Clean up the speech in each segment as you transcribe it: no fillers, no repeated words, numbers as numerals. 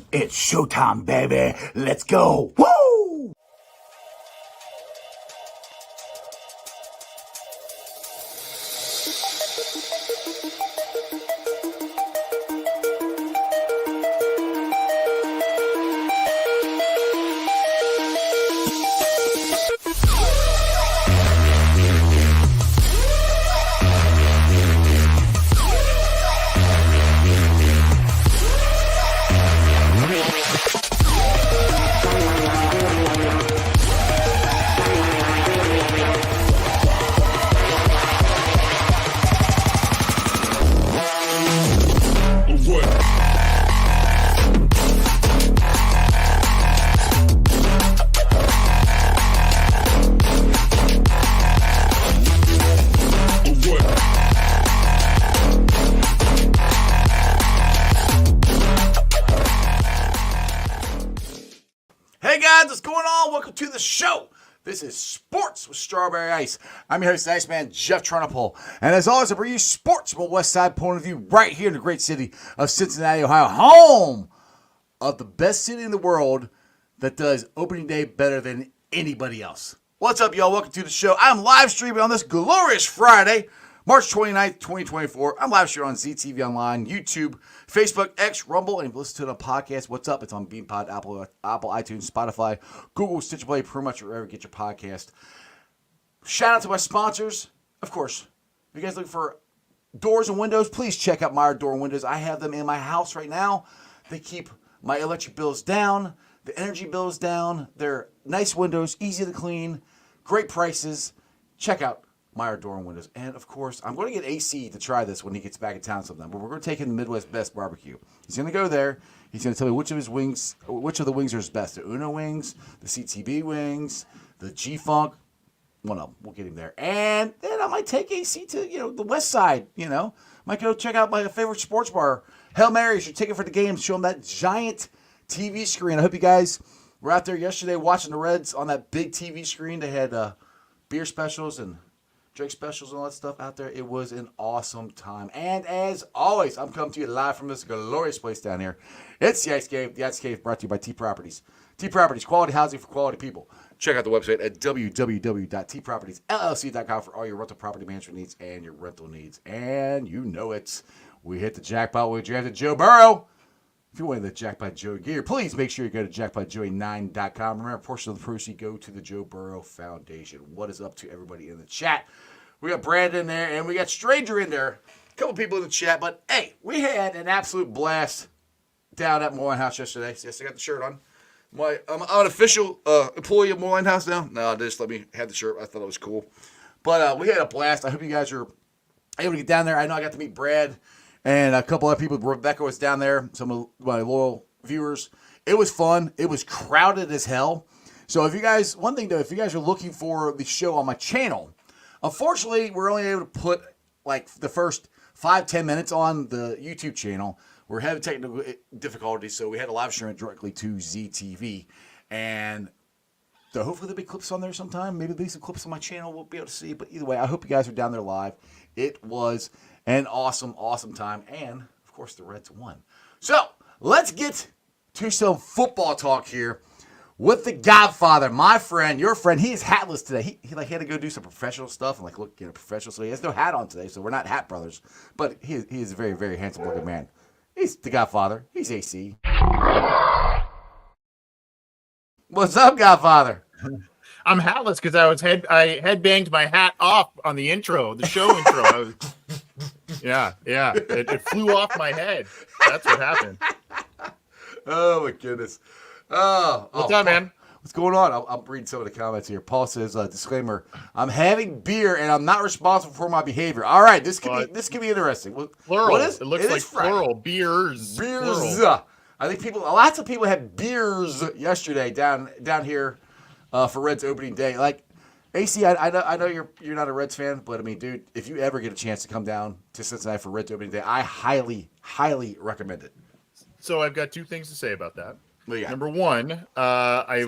It's showtime, baby. Let's go. Woo! Hey guys, what's going on? Welcome to the show. This is Sports with Strawberry Ice. I'm your host, Iceman Jeff Trunapole. And as always, I bring you sports from a West Side point of view right here in the great city of Cincinnati, Ohio, home of the best city in the world that does opening day better than anybody else. What's up, y'all? Welcome to the show. I'm live streaming on this glorious Friday, March 29th, 2024. I'm live streaming on ZTV Online, YouTube, Facebook, X, Rumble, and if you listen to it on podcast, what's up? It's on BeanPod, Apple, iTunes, Spotify, Google, Stitcher Play, pretty much wherever you get your podcast. Shout out to my sponsors. Of course, if you guys looking for doors and windows, please check out Meyer Door and Windows. I have them in my house right now. They keep my electric bills down, the energy bills down. They're nice windows, easy to clean, great prices. Check out Meyer Door and Windows. And of course, I'm going to get AC to try this when he gets back in town sometime. But we're going to take him to Midwest Best Barbecue. He's going to go there. He's going to tell me which of the wings are his best. The Uno wings, the CTB wings, the G-Funk. One of them. We'll get him there. And then I might take AC to, the West Side, Might go check out my favorite sports bar, Hail Mary's. Your ticket for the game. Show them that giant TV screen. I hope you guys were out there yesterday watching the Reds on that big TV screen. They had beer specials and drink specials and all that stuff out there. It was an awesome time. And as always, I'm coming to you live from this glorious place down here. It's the Ice Cave. The Ice Cave brought to you by T Properties. T Properties, quality housing for quality people. Check out the website at www.tpropertiesllc.com for all your rental property management needs and your rental needs. And you know it. We hit the jackpot. We drafted Joe Burrow. If you're winning the Jackpot Joey gear, please make sure you go to jackpotjoey9.com. Remember, a portion of the proceeds go to the Joe Burrow Foundation. What is up to everybody in the chat? We got Brandon in there, and we got Stranger in there. A couple people in the chat, but hey, we had an absolute blast down at Moreland House yesterday. Yes, I got the shirt on. I'm an official employee of Moreland House now. No, they just let me have the shirt. I thought it was cool. But we had a blast. I hope you guys are able to get down there. I know I got to meet Brad and a couple other people. Rebecca was down there, some of my loyal viewers. It was fun. It was crowded as hell. So if you guys are looking for the show on my channel, unfortunately, we're only able to put like the first 5-10 minutes on the YouTube channel. We're having technical difficulties, so we had to live stream it directly to ZTV. And hopefully there'll be clips on there sometime. Maybe there'll be some clips on my channel we'll be able to see. But either way, I hope you guys are down there live. It was an awesome, awesome time. And, of course, the Reds won. So let's get to some football talk here with the Godfather, my friend, your friend. He is hatless today. He had to go do some professional stuff and look professional. So he has no hat on today. So we're not hat brothers. But he is a very, very handsome looking man. He's the Godfather. He's AC. What's up, Godfather? I'm hatless because I headbanged my hat off on the intro, the show intro. Yeah. It flew off my head. That's what happened. Oh my goodness. What's up, man? What's going on? I'm reading some of the comments here. Paul says, disclaimer, I'm having beer and I'm not responsible for my behavior. All right, this could be interesting. Plural. It looks like plural. Beers. Plural. I think lots of people had beers yesterday down here for Reds opening day. Like, AC, I know you're not a Reds fan, but I mean, dude, if you ever get a chance to come down to Cincinnati for Reds opening day, I highly, highly recommend it. So I've got two things to say about that. Number one, I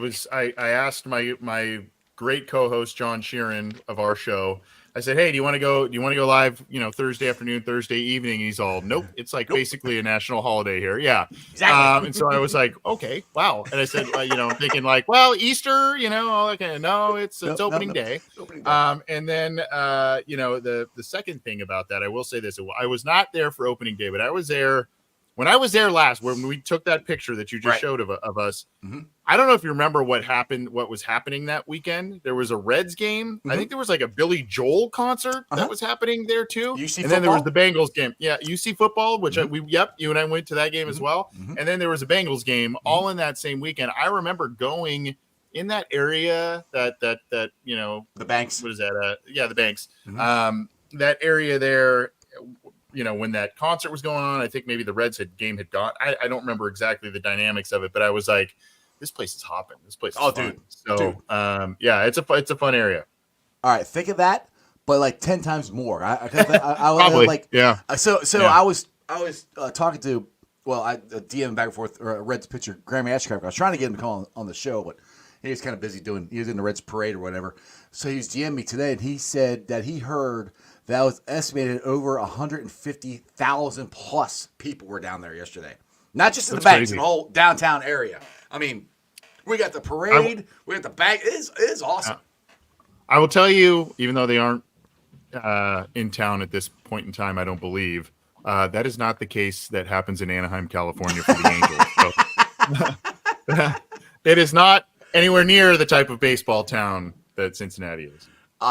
asked my great co-host John Sheeran of our show I said, hey, do you want to go live, Thursday afternoon, Thursday evening? And he's all, nope. It's like Nope. basically a national holiday here. Yeah. Exactly. And so I was like, okay, wow. And I said, thinking like, well, Easter, all that kind of, no, it's opening day. Opening day. And then, the second thing about that, I will say this, I was not there for opening day, but I was there when I was there last, when we took that picture that you just showed of us. Mm-hmm. I don't know if you remember what was happening that weekend. There was a Reds game. Mm-hmm. I think there was like a Billy Joel concert that was happening there too. Then there was the Bengalls game. Yeah, UC football, which you and I went to that game as well. Mm-hmm. And then there was a Bengalls game all in that same weekend. I remember going in that area that the Banks. What is that? The Banks. Mm-hmm. That area there. When that concert was going on, I think maybe the Reds game had gone. I don't remember exactly the dynamics of it, but I was like, this place is hopping. This place is fun. Dude. So, it's a fun area. All right, think of that, but like 10 times more. I Probably, like, yeah. So yeah. I was talking to, DM back and forth, Reds pitcher Grammy Ashcraft. I was trying to get him to call on the show, but he was kind of busy he was in the Reds parade or whatever. So he was DMing me today, and he said that he heard that was estimated over 150,000 plus people were down there yesterday. Not just in the Banks, in the whole downtown area. I mean, we got the parade, we got the bank. It is awesome. I will tell you, even though they aren't in town at this point in time, I don't believe, that is not the case that happens in Anaheim, California for the Angels. So, it is not anywhere near the type of baseball town that Cincinnati is.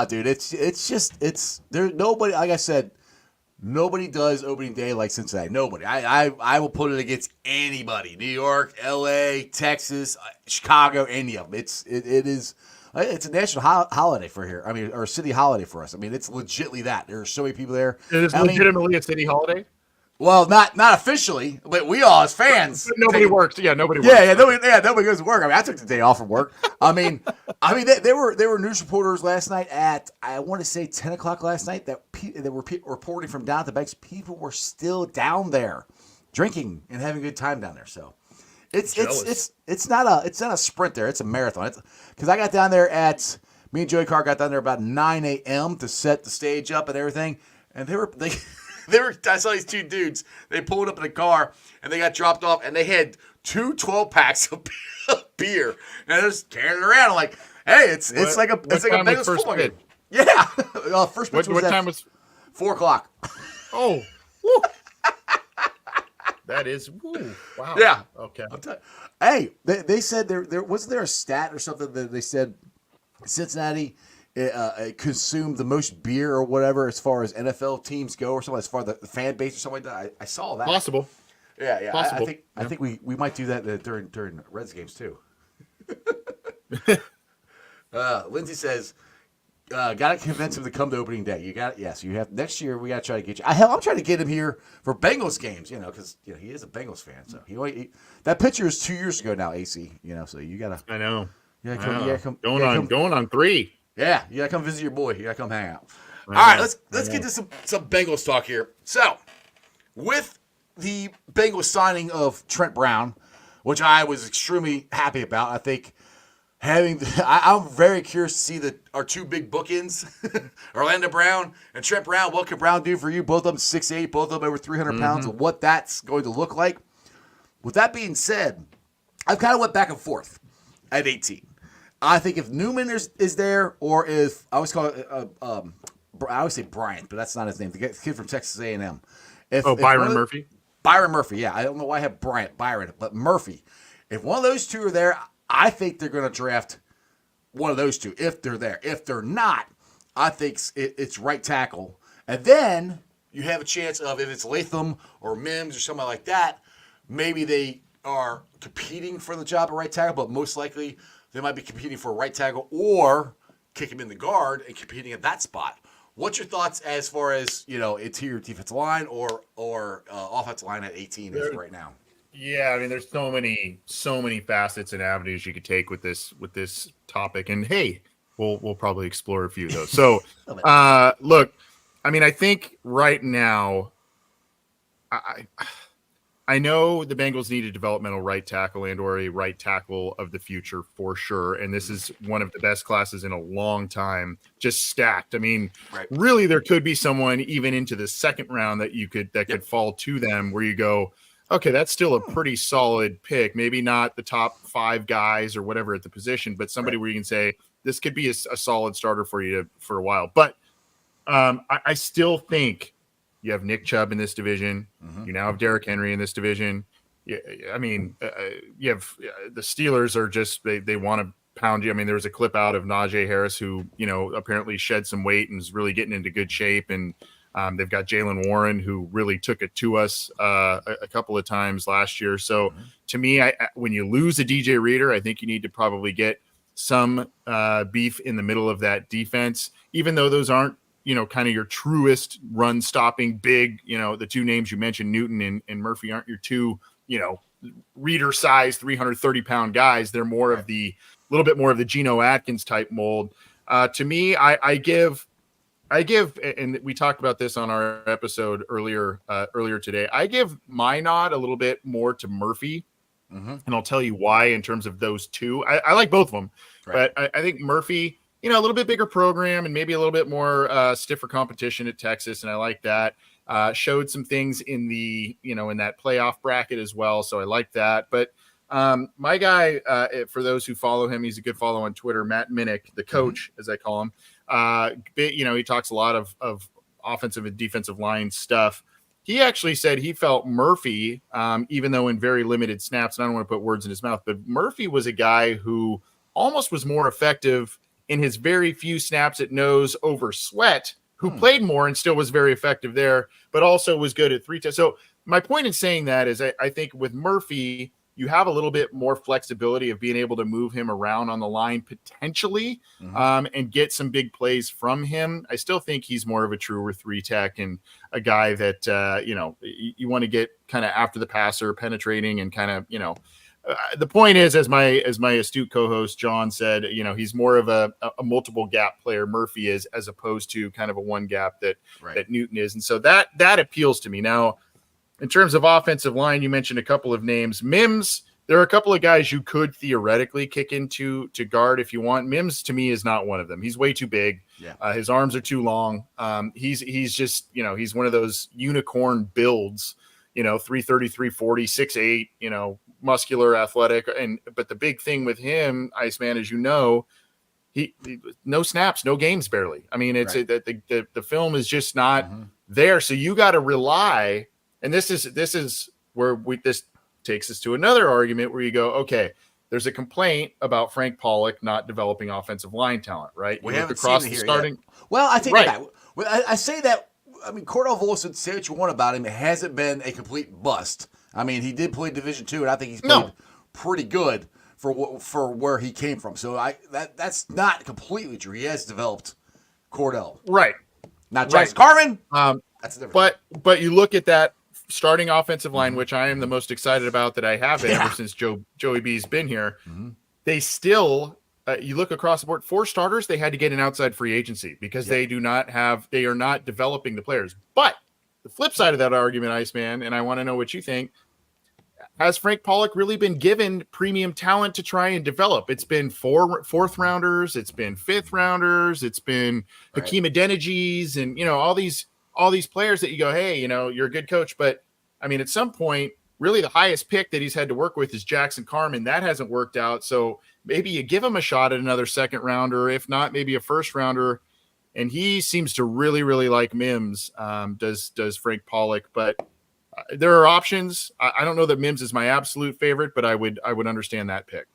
Dude, it's there. Nobody, like I said, nobody does opening day like Cincinnati. Nobody. I will put it against anybody. New York, L.A., Texas, Chicago, any of them. It's a national holiday for here. I mean, or a city holiday for us. I mean, it's legitimately that. There are so many people there. It is legitimately a city holiday. Well, not officially, but we all as fans. But nobody works. Yeah, nobody works. Nobody goes to work. I mean, I took the day off from work. I mean, there were news reporters last night at, I want to say 10 o'clock last night that were reporting from down at the Banks. People were still down there drinking and having a good time down there. So it's not a sprint there. It's a marathon. Because I got down there me and Joey Carr got down there about 9 a.m. to set the stage up and everything, and I saw these two dudes. They pulled up in a car and they got dropped off, and they had 2 12-packs of beer, and they're just carrying it around. I'm like, hey, it's like a Bengalls football game. Yeah, first pitch what time was 4 o'clock. Oh, that is wow. Yeah. Okay. Hey, they said there wasn't there a stat or something that they said Cincinnati consumed the most beer or whatever as far as NFL teams go, or something, as far as the fan base or something like that. I saw that. Possible. Yeah. Possible. I think we might do that during Reds games too. Lindsay says, got to convince him to come to opening day. You have next year. We got to try to get you. I'm trying to get him here for Bengals games. Because he is a Bengals fan. So that picture is 2 years ago now. AC. So you gotta. I know. You gotta come. Going on 3. Yeah, you gotta come visit your boy. You gotta come hang out. All right, let's get to some Bengals talk here. So, with the Bengals signing of Trent Brown, which I was extremely happy about, I think I'm very curious to see our 2 big bookends, Orlando Brown and Trent Brown. What can Brown do for you? Both of them 6'8", both of them over 300 pounds, and what that's going to look like. With that being said, I've kind of went back and forth at 18. I think if Newman is there, or if I always call it, I always say Bryant, but that's not his name. The kid from Texas A&M. Byron Murphy. Byron Murphy, yeah. I don't know why I have Byron, but Murphy. If one of those 2 are there, I think they're going to draft one of those 2 if they're there. If they're not, I think it's right tackle, and then you have a chance of, if it's Latham or Mims or somebody like that, maybe they are competing for the job at right tackle, but most likely they might be competing for a right tackle or kick him in the guard and competing at that spot. What's your thoughts as far as, interior defensive line or offensive line at 18 is right now? Yeah, I mean, there's so many facets and avenues you could take with this topic, and hey, we'll probably explore a few of those. So, look, I mean, I think right now, I know the Bengals need a developmental right tackle and or a right tackle of the future for sure. And this is one of the best classes in a long time, just stacked. I mean, really, there could be someone even into the second round that could fall to them where you go, okay, that's still a pretty solid pick. Maybe not the top 5 guys or whatever at the position, but somebody where you can say this could be a solid starter for you for a while. But I still think you have Nick Chubb in this division. You now have Derrick Henry in this division. I mean, you have the Steelers are just they want to pound you. I mean, there was a clip out of Najee Harris who apparently shed some weight and is really getting into good shape, and they've got Jalen Warren who really took it to us a couple of times last year. So to me, when you lose a DJ Reader, I think you need to probably get some beef in the middle of that defense, even though those aren't kind of your truest run stopping big, the 2 names you mentioned, Newton and Murphy, aren't your 2, Reader size 330-pound guys. They're more of the little bit more of the Geno Atkins type mold. To me, I give, and we talked about this on our episode earlier today. I give my nod a little bit more to Murphy, and I'll tell you why. In terms of those 2, I like both of them, but I think Murphy, a little bit bigger program and maybe a little bit more stiffer competition at Texas, and I like that. Showed some things in the in that playoff bracket as well, so I like that. But my guy, for those who follow him, he's a good follow on Twitter, Matt Minnick, the coach, as I call him. He talks a lot of offensive and defensive line stuff. He actually said he felt Murphy, even though in very limited snaps, and I don't want to put words in his mouth, but Murphy was a guy who almost was more effective in his very few snaps at nose over Sweat, who played more and still was very effective there, but also was good at 3 tests. So my point in saying that is I think with Murphy, you have a little bit more flexibility of being able to move him around on the line potentially and get some big plays from him. I still think he's more of a truer 3 tech and a guy that, you want to get kind of after the passer, penetrating and kind of, the point is, as my astute co-host John said, he's more of a multiple gap player. Murphy is, as opposed to kind of a one gap that Newton is, and so that appeals to me. Now, in terms of offensive line, you mentioned a couple of names. Mims, there are a couple of guys you could theoretically kick into to guard if you want. Mims to me is not one of them. He's way too big. His arms are too long. He's just he's one of those unicorn builds. 330, 340, 6'8", muscular, athletic. But the big thing with him, Iceman, as he no snaps, no games barely. I mean, it's the film is just not there. So you got to rely, and this is where this takes us to another argument where you go, okay, there's a complaint about Frank Pollock not developing offensive line talent, right? We haven't seen it here yet. Well, I take that. I say that. I mean, Cordell Volson, say what you want about him, it hasn't been a complete bust. I mean, he did play Division II, and I think he's played pretty good for where he came from. So that's not completely true. He has developed Cordell. Right. Not Jackson Carman. That's a different but you look at that starting offensive line, which I am the most excited about that I have been ever since Joey B's been here. They still you look across the board, 4 starters, they had to get an outside free agency because they are not developing the players. But the flip side of that argument, Iceman, and I want to know what you think, has Frank Pollock really been given premium talent to try and develop? It's been 4th rounders, it's been 5th rounders, it's been Hakeem Adenijis and all these players that you go, hey, you're a good coach, but I mean, at some point, really the highest pick that he's had to work with is Jackson Carman. That hasn't worked out. So maybe you give him a shot at another 2nd rounder, if not maybe a 1st rounder. And he seems to really, really like Mims, does Frank Pollock. But there are options. I don't know that Mims is my absolute favorite, but I would understand that pick.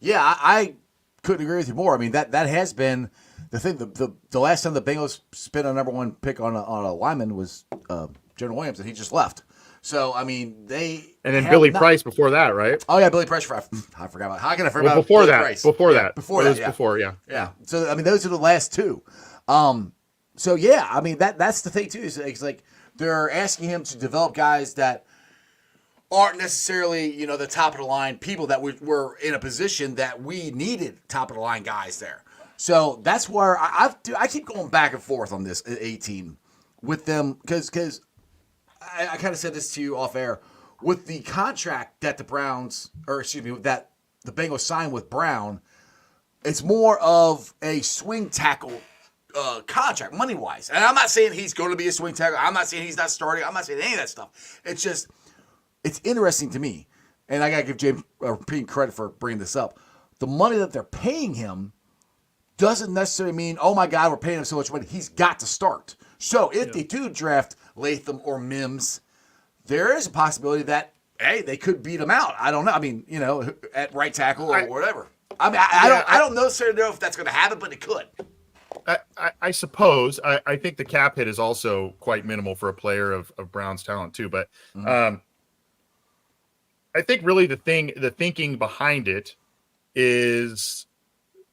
Yeah, I couldn't agree with you more. I mean, that has been the thing. The last time the Bengals spent a number 1 pick on a lineman was Jonah Williams, and he just left. So, I mean, and then Billy Price before that, right? Oh, yeah, Billy Price. I forgot about. How can I forget about before Billy that? Price? Before that. Before that. Before, yeah. Yeah. So, I mean, those are the last 2. So, yeah, I mean, that's the thing, too. Is it's like they're asking him to develop guys that aren't necessarily, the top of the line people that were in a position that we needed top of the line guys there. So that's where I keep going back and forth on this at 18 with them because I kind of said this to you off air. with the contract that the that the Bengals signed with Brown, it's more of a swing tackle contract, money-wise. And I'm not saying he's going to be a swing tackle. I'm not saying he's not starting. I'm not saying any of that stuff. It's just, it's interesting to me. And I got to give James Payne credit for bringing this up. The money that they're paying him doesn't necessarily mean, oh my God, we're paying him so much money. He's got to start. So if they do draft Latham or Mims, there is a possibility that, hey, they could beat him out. I don't know. I mean, at right tackle or whatever. I mean, I don't necessarily know if that's going to happen, but it could. I suppose. I think the cap hit is also quite minimal for a player of Brown's talent too. But I think really the thinking behind it is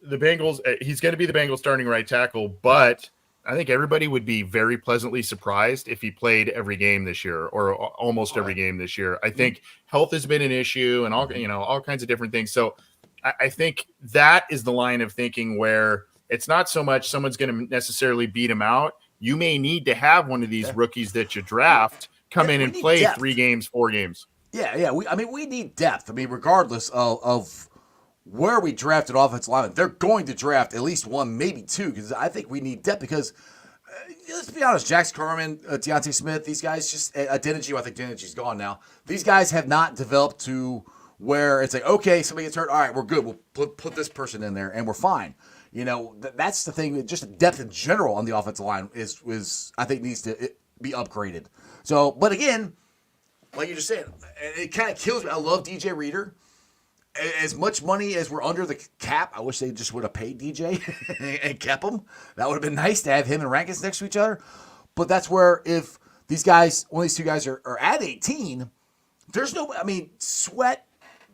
the Bengals. He's going to be the Bengals starting right tackle, but I think everybody would be very pleasantly surprised if he played every game this year or almost every game this year. I think health has been an issue and all kinds of different things. So I think that is the line of thinking where it's not so much someone's going to necessarily beat him out. You may need to have one of these rookies that you draft come in and play depth. 3 games, 4 games. Yeah. We need depth. I mean, regardless of where we drafted offensive linemen, they're going to draft at least 1, maybe 2, because I think we need depth because, let's be honest, Jax Carman, Deontay Smith, these guys just, Adeniji, I think Adeniji's gone now. These guys have not developed to where it's like, okay, somebody gets hurt, all right, we're good. We'll put this person in there and we're fine. That's the thing. Just depth in general on the offensive line is I think needs to be upgraded. So, but again, like you just said, it kind of kills me. I love DJ Reader. As much money as we're under the cap, I wish they just would have paid DJ and kept him. That would have been nice to have him and Rankins next to each other. But that's where if these guys, one of these 2 guys are at 18, there's no. I mean, Sweat,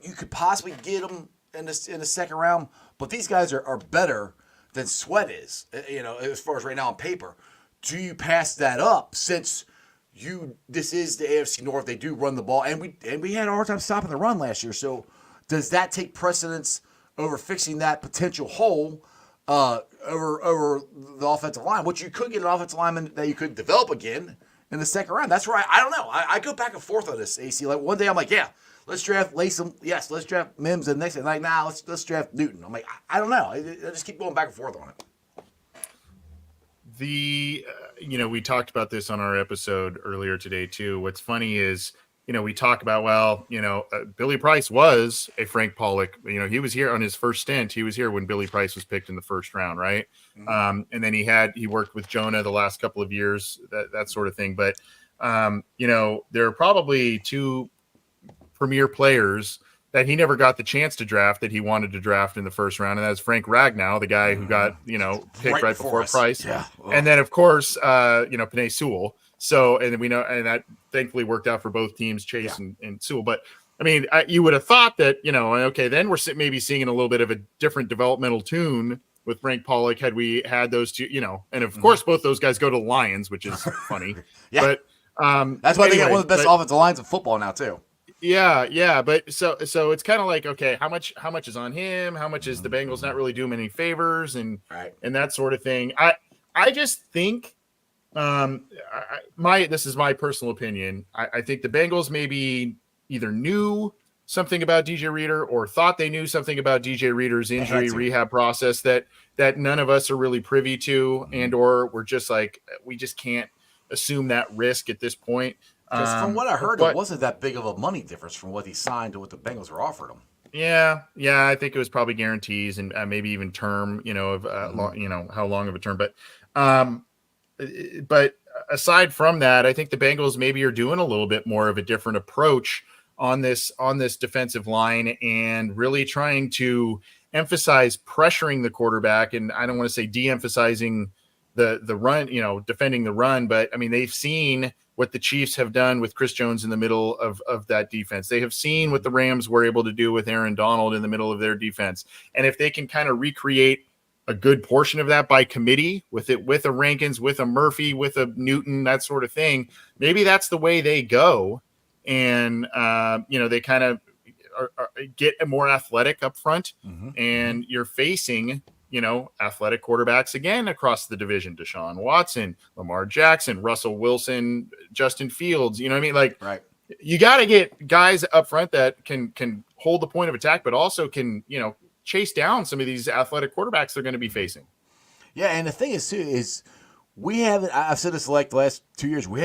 you could possibly get him in the second round. But these guys are better than Sweat is, as far as right now on paper. Do you pass that up since this is the AFC North? They do run the ball, and we had a hard time stopping the run last year. So does that take precedence over fixing that potential hole over the offensive line? Which you could get an offensive lineman that you could develop again in the second round. That's where I don't know. I go back and forth on this, AC. Like one day I'm like, yeah. Let's draft Latham. Yes, let's draft Mims. And next day, like, nah, let's draft Newton. I'm like, I don't know. I just keep going back and forth on it. We talked about this on our episode earlier today too. What's funny is, we talk about, Billy Price was a Frank Pollock. He was here on his first stint. He was here when Billy Price was picked in the first round, right? Mm-hmm. And then he worked with Jonah the last couple of years, that sort of thing. But there are probably 2 premier players that he never got the chance to draft that he wanted to draft in the first round, and that's Frank Ragnow, the guy who got picked right before Price, and then of course Penei Sewell. So and we know, and that thankfully worked out for both teams, Chase and Sewell. But I mean, you would have thought that okay, then we're maybe seeing a little bit of a different developmental tune with Frank Pollock had we had those 2, and of course both those guys go to the Lions, which is funny. But that's why they got one of the best offensive lines in football now too. Yeah, but so it's kind of like, okay, how much is on him? How much is the Bengals not really doing any favors and that sort of thing? I just think this is my personal opinion. I think the Bengals maybe either knew something about DJ Reader or thought they knew something about DJ Reader's injury rehab process that none of us are really privy to, and or we're just like, we just can't assume that risk at this point. Because from what I heard, it wasn't that big of a money difference from what he signed to what the Bengals were offering him. Yeah, I think it was probably guarantees and maybe even term, of how long of a term. But aside from that, I think the Bengals maybe are doing a little bit more of a different approach on this defensive line and really trying to emphasize pressuring the quarterback. And I don't want to say de-emphasizing the run, defending the run, but I mean, they've seen what the Chiefs have done with Chris Jones in the middle of that defense. They have seen what the Rams were able to do with Aaron Donald in the middle of their defense. And if they can kind of recreate a good portion of that by committee with a Rankins, with a Murphy, with a Newton, that sort of thing, maybe that's the way they go. And, they kind of get more athletic up front, and you're facing athletic quarterbacks again across the division. Deshaun Watson, Lamar Jackson, Russell Wilson, Justin Fields. You know what I mean? Like, You got to get guys up front that can hold the point of attack, but also can, chase down some of these athletic quarterbacks they're going to be facing. Yeah, and the thing is too is we haven't. I've said this like the last 2 years. We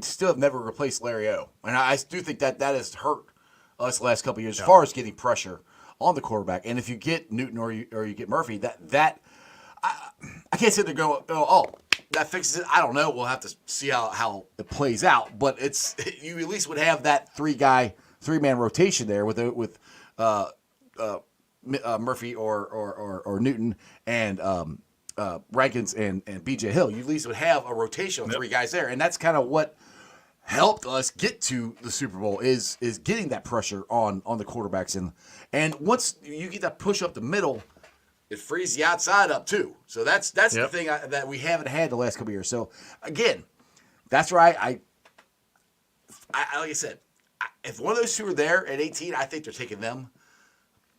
still have never replaced Larry O, and I do think that has hurt us the last couple of years as far as getting pressure on the quarterback. And if you get Newton or you get Murphy, I can't sit there going, oh, that fixes it. I don't know. We'll have to see how it plays out. But you at least would have that three-man rotation there with Murphy or Newton and Rankins and BJ Hill. You at least would have a rotation of three guys there, and that's kind of what helped us get to the Super Bowl is getting that pressure on the quarterbacks, and once you get that push up the middle, it frees the outside up too. So that's the thing that we haven't had the last couple of years. So again, that's where I like I said, if one of those two are there at 18, I think they're taking them.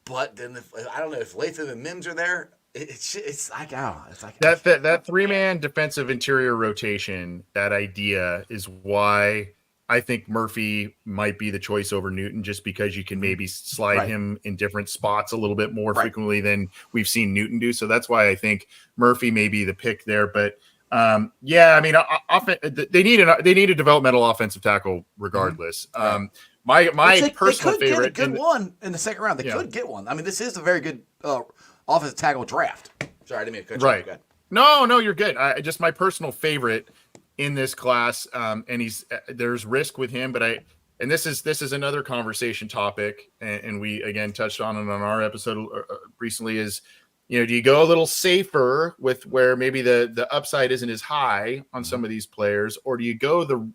But then I don't know if Latham and Mims are there. It's like, oh, it's like that three-man defensive interior rotation. That idea is why I think Murphy might be the choice over Newton, just because you can maybe slide him in different spots a little bit more frequently than we've seen Newton do. So that's why I think Murphy may be the pick there. But I mean, they need a developmental offensive tackle regardless. My personal favorite, get a good one in the second round. They could get one. I mean, this is a very good offensive tackle draft. Sorry, I didn't mean to cut you off. Go ahead. No, you're good. Just my personal favorite in this class, and there's risk with him, but this is another conversation topic, and we again touched on it on our episode recently. Is do you go a little safer with where maybe the upside isn't as high on some of these players, or do you go the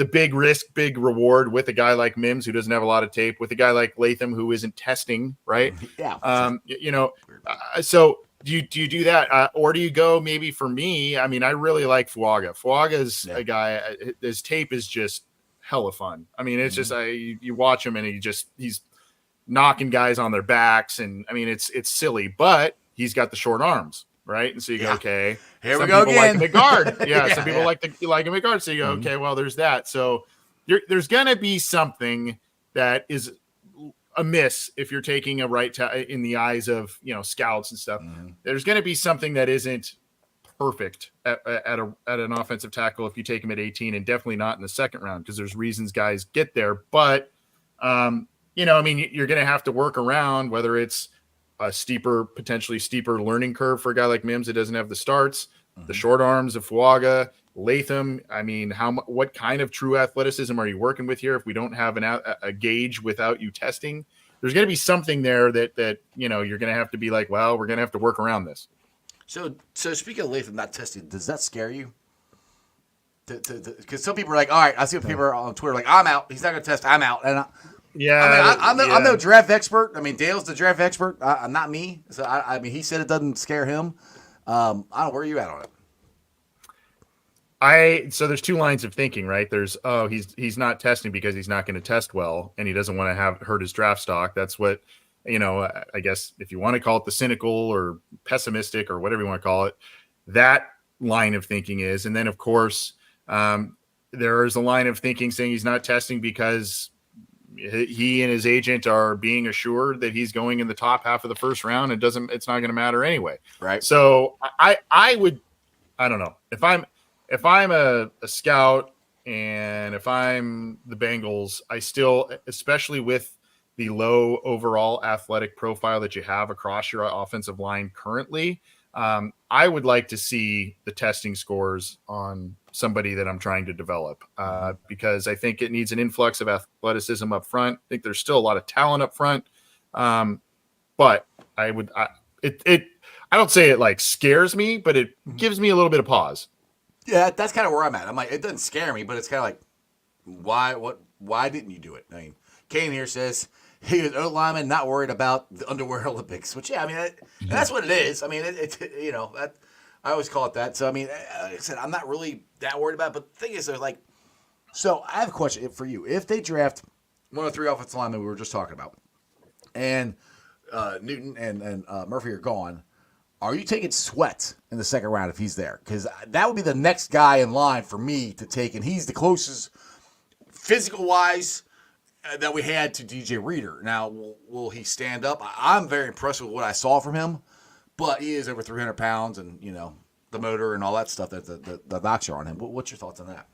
big risk, big reward with a guy like Mims who doesn't have a lot of tape, with a guy like Latham who isn't testing, right? Yeah. So do you do that, or do you go maybe for me? I mean, I really like Fuaga. Fuaga's a guy. His tape is just hella fun. I mean, it's just you watch him and he's knocking guys on their backs, and I mean it's silly, but he's got the short arms. Right. And so you go, okay, here we go again. Like him at guard. Some people like him at guard. So you go, okay, well, there's that. So there's going to be something that is amiss if you're taking a in the eyes of, scouts and stuff. There's going to be something that isn't perfect at an offensive tackle if you take him at 18, and definitely not in the second round, because there's reasons guys get there. But, I mean, you're going to have to work around whether it's a potentially steeper learning curve for a guy like Mims that doesn't have the starts, the short arms of Fuaga, Latham. I mean, what kind of true athleticism are you working with here if we don't have a gauge without you testing? There's going to be something there that you're going to have to be like, well, we're going to have to work around this. So speaking of Latham not testing, does that scare you? Because some people are like, all right, I see people on Twitter like, I'm out. He's not going to test. I'm out. And I'm no draft expert. I mean, Dale's the draft expert, not me. So I mean, he said it doesn't scare him. I don't know, where are you at on it? So there's two lines of thinking, right? There's he's not testing because he's not going to test well, and he doesn't want to hurt his draft stock. That's what I guess if you want to call it the cynical or pessimistic or whatever you want to call it, that line of thinking is. And then of course there is a line of thinking saying he's not testing because he and his agent are being assured that he's going in the top half of the first round. It's not going to matter anyway. Right. So I don't know, if I'm a scout and if I'm the Bengalls, I still, especially with the low overall athletic profile that you have across your offensive line currently, I would like to see the testing scores on somebody that I'm trying to develop, because I think it needs an influx of athleticism up front. I think there's still a lot of talent up front, but I don't say it like scares me, but it gives me a little bit of pause. Yeah, that's kind of where I'm at. I'm like, it doesn't scare me, but it's kind of like, why didn't you do it? I mean, Kane here says he was O-lineman, not worried about the underwear Olympics, which, I mean, that's what it is. I mean, that I always call it that. So, I mean, like I said, I'm not really that worried about it. But the thing is, so I have a question for you. If they draft one of the three offensive linemen we were just talking about, and Newton and Murphy are gone, are you taking Sweat in the second round if he's there? Because that would be the next guy in line for me to take, and he's the closest physical wise that we had to DJ Reader. Now, will he stand up? I'm very impressed with what I saw from him, but he is over 300 pounds, and the motor and all that stuff that the knocks are on him. What's your thoughts on that?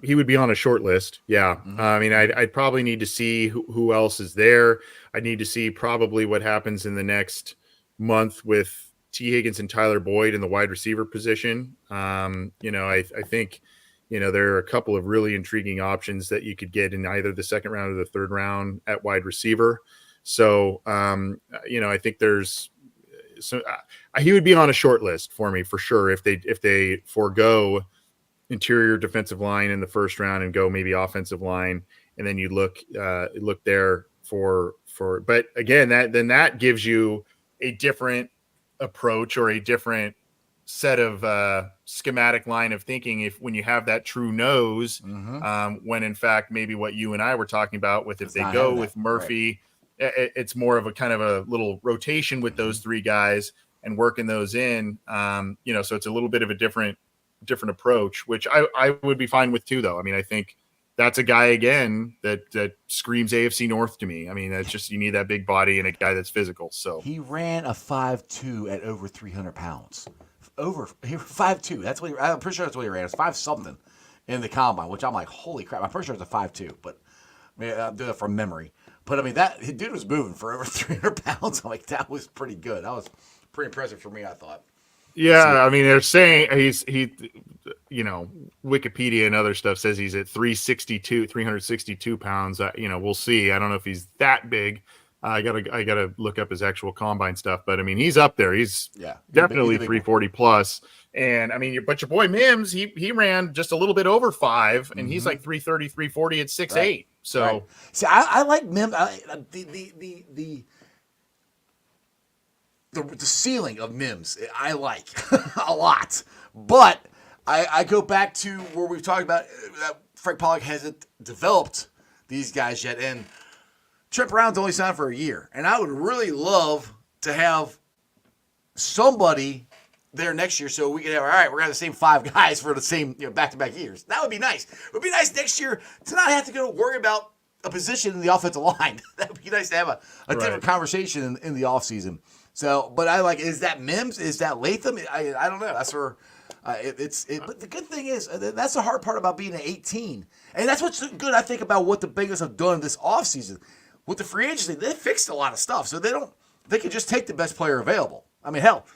He would be on a short list. Yeah. Mm-hmm. I mean, I'd probably need to see who else is there. I need to see probably what happens in the next month with T. Higgins and Tyler Boyd in the wide receiver position. I think, there are a couple of really intriguing options that you could get in either the second round or the third round at wide receiver. So, I think he would be on a short list for me for sure if they forego interior defensive line in the first round and go maybe offensive line, and then you look there for. But again, that gives you a different approach or a different set of schematic line of thinking when you have that true nose, when in fact maybe what you and I were talking about with if they go with Murphy, right. It's more of a kind of a little rotation with those three guys and working those in, so it's a little bit of a different approach, which I would be fine with too, though. I mean, I think that's a guy again that screams AFC North to me. I mean, that's just, you need that big body and a guy that's physical. So he ran a 5.2 at over 300 pounds. He was 5.2. That's what I'm pretty sure that's what he ran. It's 5 something in the combine, which I'm like, holy crap. I'm pretty sure it's a 5.2, but I mean, I'm doing it from memory. But I mean, that dude was moving for over 300 pounds. I'm like, that was pretty good. That was pretty impressive for me, I thought. Yeah, I mean, they're saying Wikipedia and other stuff says he's at 362 pounds. We'll see. I don't know if he's that big. I gotta look up his actual combine stuff, but I mean, he's up there. He's definitely 340 plus. And I mean, but your boy Mims, he ran just a little bit over 5, and he's like 330, 340 at 6'8". Right. So, right. See, I like Mims. The ceiling of Mims, I like a lot. But I go back to where we've talked about that Frank Pollock hasn't developed these guys yet. And Trent Brown's only signed for a year. And I would really love to have somebody there next year so we can have, all right, we're going to have the same 5 guys for the same back-to-back years. That would be nice. It would be nice next year to not have to go worry about a position in the offensive line. That would be nice to have a different conversation in the offseason. So, but I like, is that Mims? Is that Latham? I don't know. That's where but the good thing is, that's the hard part about being at 18. And that's what's good, I think, about what the Bengals have done this offseason. With the free agency, they fixed a lot of stuff. So they can just take the best player available. I mean, hell,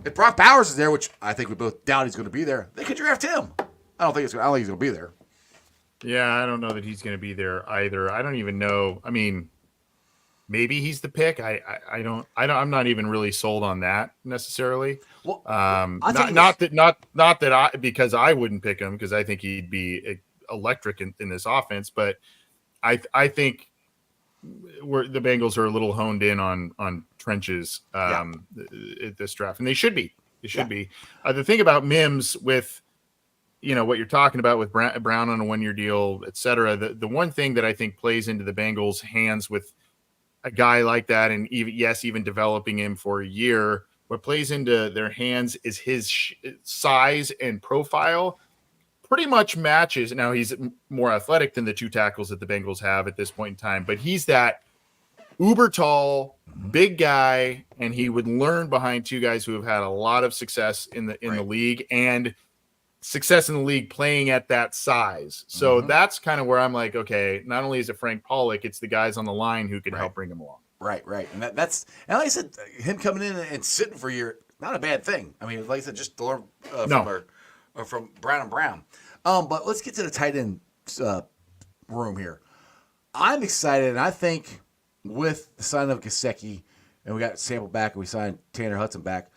if Brock Bowers is there, which I think we both doubt he's going to be there, they could draft him. I don't think he's going to be there. Yeah, I don't know that he's going to be there either. I don't even know. I mean, maybe he's the pick. I'm not even really sold on that necessarily. Well, because I wouldn't pick him because I think he'd be electric in this offense. But I think the Bengals are a little honed in on trenches at this draft, and they should be. They should be. The thing about Mims with what you're talking about with Brown on a 1-year deal, et cetera. The one thing that I think plays into the Bengals' hands with a guy like that, and even developing him for a year, what plays into their hands is his size and profile pretty much matches. Now, he's more athletic than the 2 tackles that the Bengals have at this point in time, but he's that uber tall, big guy, and he would learn behind 2 guys who have had a lot of success in the league and success in the league playing at that size. So that's kind of where I'm like, okay, not only is it Frank Pollock, it's the guys on the line who can help bring him along. Right. And and like I said, him coming in and sitting for a year, not a bad thing. I mean, like I said, just to learn from Brown and Brown. But let's get to the tight end room here. I'm excited, and I think with the signing of Gesicki, and we got Sample back, and we signed Tanner Hudson back,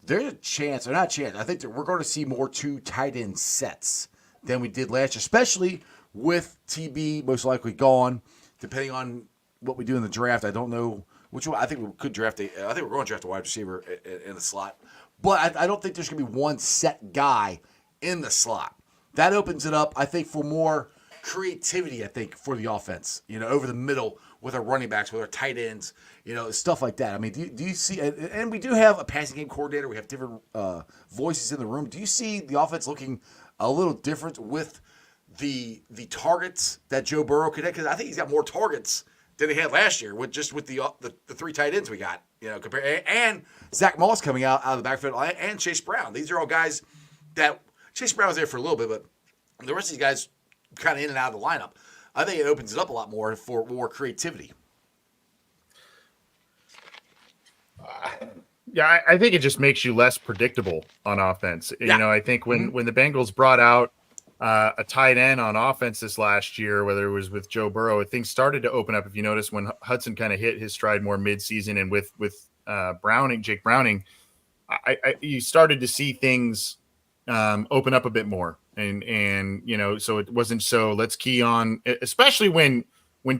there's a chance, or not a chance, I think that we're going to see more 2 tight end sets than we did last year, especially with TB most likely gone, depending on what we do in the draft. I don't know which one. I think we could draft I think we're going to draft a wide receiver in the slot. But I don't think there's going to be one set guy in the slot. That opens it up, I think, for more creativity, I think, for the offense, over the middle with our running backs, with our tight ends, stuff like that. I mean, do you see, and we do have a passing game coordinator. We have different voices in the room. Do you see the offense looking a little different with the targets that Joe Burrow could have, because I think he's got more targets than he had last year with the 3 tight ends we got, and Zach Moss coming out of the backfield and Chase Brown. These are all guys that Chase Brown was there for a little bit, but the rest of these guys kind of in and out of the lineup. I think it opens it up a lot more for more creativity. Yeah, I think it just makes you less predictable on offense. Yeah. I think when the Bengals brought out a tight end on offense this last year, whether it was with Joe Burrow, things started to open up. If you notice, when Hudson kind of hit his stride more midseason, and with Jake Browning, you started to see things open up a bit more, and so it wasn't so let's key on, especially when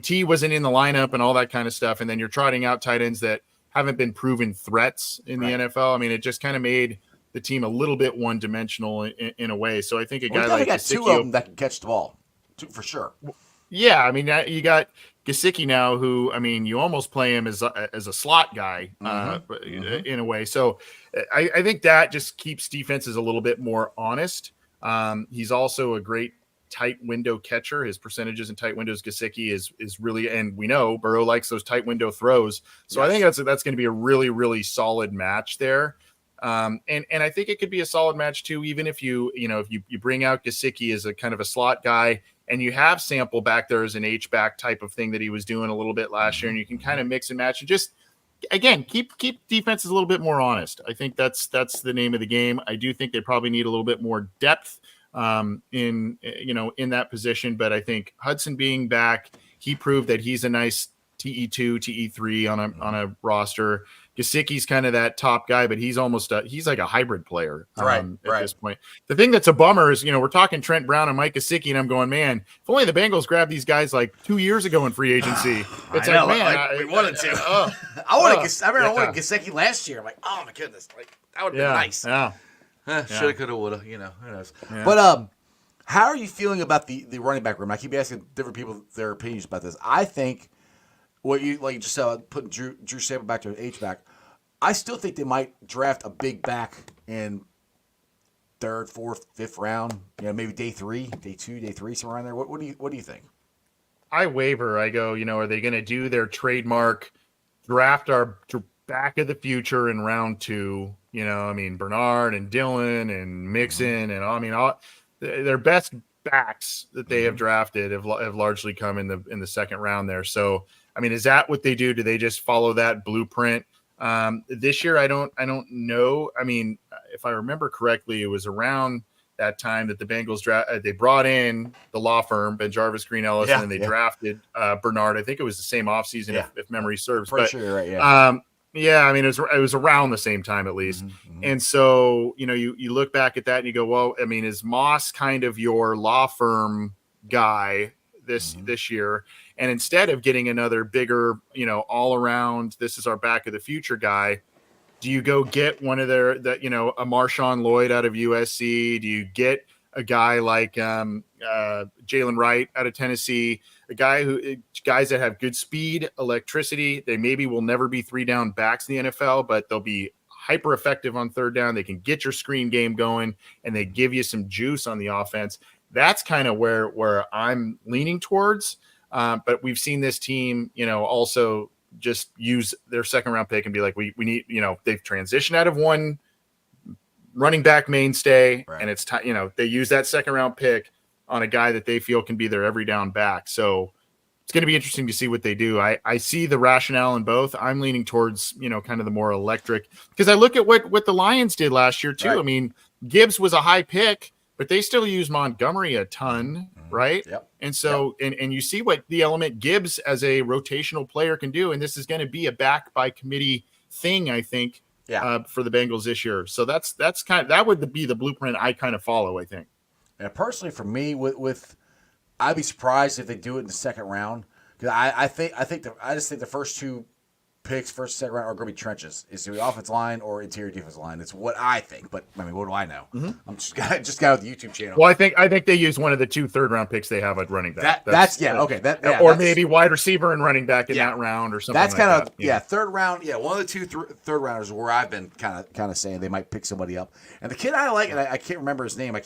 T wasn't in the lineup and all that kind of stuff, and then you're trotting out tight ends that haven't been proven threats in the NFL. I mean, it just kind of made the team a little bit one-dimensional in a way. So I think a guy like got two of them that can catch the ball, for sure. Yeah, I mean, you got Gesicki now, who, I mean, you almost play him as a slot guy in a way. So I think that just keeps defenses a little bit more honest. He's also a great tight window catcher. His percentages in tight windows, Gesicki is really, and we know Burrow likes those tight window throws. So yes. I think that's going to be a really, really solid match there. And I think it could be a solid match too, even if you bring out Gesicki as a kind of a slot guy, and you have Sample back there as an H-back type of thing that he was doing a little bit last year, and you can kind of mix and match and just, again, keep defenses a little bit more honest. I think that's the name of the game. I do think they probably need a little bit more depth in that position, but I think Hudson being back, he proved that he's a nice TE2, TE3 on a roster. Gesicki's kind of that top guy, but he's he's like a hybrid player at this point. The thing that's a bummer is, we're talking Trent Brown and Mike Gesicki, and I'm going, man, if only the Bengals grabbed these guys like 2 years ago in free agency. It's I know, man, we wanted to. I wanted Gesicki last year. I'm like, oh my goodness, that would have been nice. Yeah. Shoulda, coulda, woulda. Who knows? Yeah. But how are you feeling about the running back room? I keep asking different people their opinions about this. I think what you just said, putting Drew Sample back to an H-back, I still think they might draft a big back in 3rd, 4th, 5th round. Maybe day 3, day 2, day 3, somewhere around there. What do you think? I waver. I go, are they going to do their trademark draft our back of the future in round 2? Bernard and Dillon and Mixon and all their best backs that they have drafted have largely come in the 2nd round there. So, is that what they do? Do they just follow that blueprint? This year, I don't know. If I remember correctly, it was around that time that the Bengals they brought in the law firm, Ben Jarvis, Green Ellis, and then they drafted Bernard. I think it was the same offseason, if memory serves. Pretty sure you're right, yeah. It was around the same time at least. Mm-hmm. And so, you look back at that and you go, well, is Moss kind of your law firm guy this year? And instead of getting another bigger, all around, this is our back of the future guy, do you go get one of a Marshawn Lloyd out of USC? Do you get a guy like Jalen Wright out of Tennessee, guys that have good speed, electricity? They maybe will never be 3-down backs in the NFL, but they'll be hyper effective on 3rd down. They can get your screen game going, and they give you some juice on the offense. That's kind of where I'm leaning towards. But we've seen this team, also just use their 2nd round pick and be like, we need, they've transitioned out of one running back mainstay, and it's time, they use that 2nd round pick on a guy that they feel can be their every down back. So it's going to be interesting to see what they do. I see the rationale in both. I'm leaning towards, kind of the more electric, because I look at what the Lions did last year too. Right. Gibbs was a high pick, but they still use Montgomery a ton, right? Yep. And so, and you see what the element Gibbs as a rotational player can do, and this is going to be a back by committee thing, I think, for the Bengals this year. So that would be the blueprint I kind of follow, I think. And personally, for me, with I'd be surprised if they do it in the 2nd round, because I just think the first 2 picks, first, second round, are going to be trenches. It's going to be offensive line or interior defensive line. It's what I think. But I mean, what do I know? Mm-hmm. I'm just got the YouTube channel. Well, I think they use one of the 2 third-round picks they have at running back. That's maybe wide receiver and running back in that round or something. That's kind of that. Third round. Yeah, one of the 2 third rounders where I've been kind of saying they might pick somebody up. And the kid I like, and I can't remember his name. I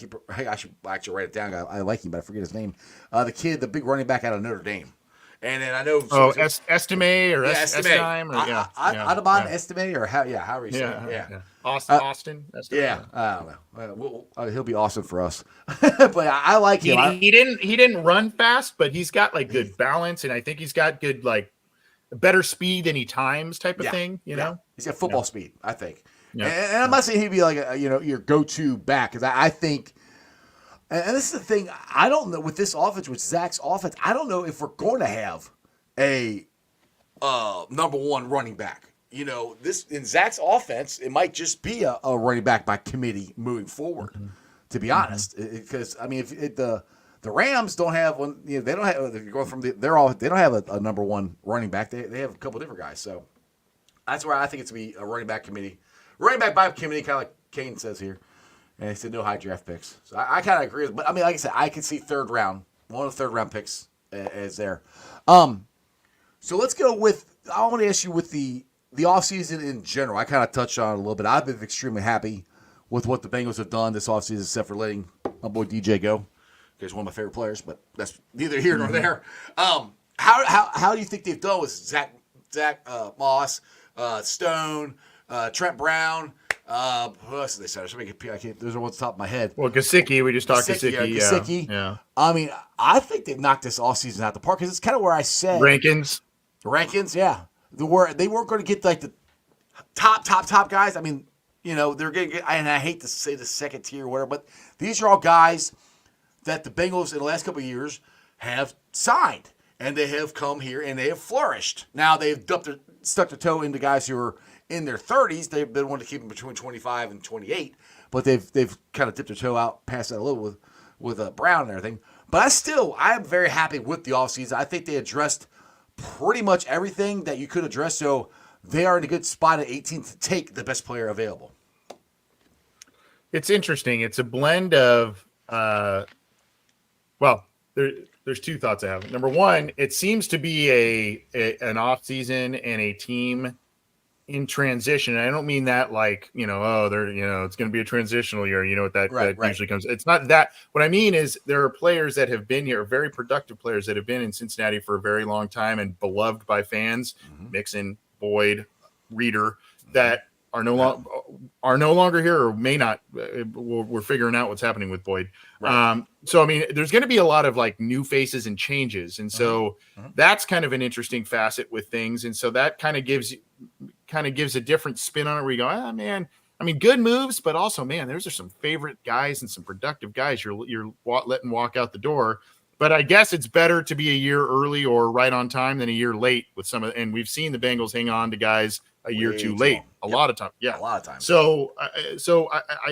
should actually write it down. I like him, but I forget his name. The big running back out of Notre Dame. And then I know Estime or Estime or Audubon Estime or however you say it. Austin. Yeah, I don't know. He'll be awesome for us. But I like him. He didn't run fast, but he's got like good balance, and I think he's got good like better speed than he times type of thing. You know, he's got football speed, I think. Yeah. And I'm not saying he'd be like your go-to back, because I think. And this is the thing, I don't know with this offense, with Zach's offense, I don't know if we're going to have a number 1 running back. This in Zach's offense, it might just be a running back by committee moving forward. To be honest, because I mean, if the Rams don't have one, they don't have. If you're going from they don't have a number 1 running back. They have a couple different guys. So that's where I think it's to be a running back committee, running back by committee, kind of like Kane says here. And he said no high draft picks. So I kind of agree with, but I mean, like I said, I can see third round, one of the third round picks is there. So let's go with, I want to ask you with the offseason in general. I kind of touched on it a little bit. I've been extremely happy with what the Bengals have done this offseason, except for letting my boy DJ go. He's one of my favorite players, but that's neither here nor there. How do you think they've done with Zach Moss, Stone, Trent Brown? Who else did they say? Those are ones top of my head. Well, Gesicki, we just talked Gesicki. Yeah. I mean, I think they've knocked this all season out the park, because it's kind of where I said Rankins, yeah. They weren't going to get like the top guys. I mean, they're going to get, and I hate to say the second tier or whatever, but these are all guys that the Bengals in the last couple of years have signed, and they have come here and they have flourished. Now they've stuck their toe into guys who are in their 30s. They've been wanting to keep them between 25 and 28, but they've kind of dipped their toe out past that a little with Brown and everything. But I am very happy with the offseason. I think they addressed pretty much everything that you could address, so they are in a good spot at 18 to take the best player available. It's interesting. It's a blend of there's 2 thoughts I have. Number 1, it seems to be an offseason and a team in transition. And I don't mean that like, it's going to be a transitional year. You know what that usually comes. It's not that. What I mean is there are players that have been here, very productive players that have been in Cincinnati for a very long time and beloved by fans, Mixon, Boyd, Reeder, that are no longer here or may not. We're figuring out what's happening with Boyd. Right. So, I mean, there's going to be a lot of like new faces and changes. And so that's kind of an interesting facet with things. And so that kind of gives a different spin on it where you go, man, I mean, good moves, but also, man, those are some favorite guys and some productive guys you're letting walk out the door. But I guess it's better to be a year early or right on time than a year late with some of, and we've seen the Bengals hang on to guys a year too late a lot of time. Yeah. A lot of times. So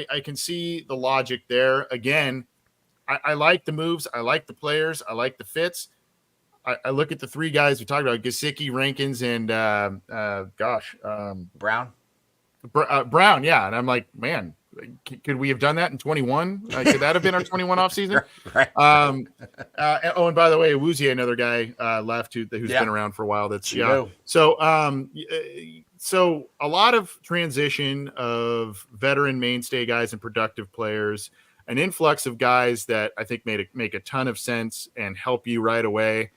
I can see the logic there. Again, I like the moves. I like the players. I like the fits. I look at the 3 guys we talked about, Gesicki, Rankins, and Brown. Brown, yeah. And I'm like, man, could we have done that in 21? Could that have been our 21 offseason? Right. And by the way, Woozie, another guy left who's been around for a while. So a lot of transition of veteran mainstay guys and productive players, an influx of guys that I think make a ton of sense and help you right away.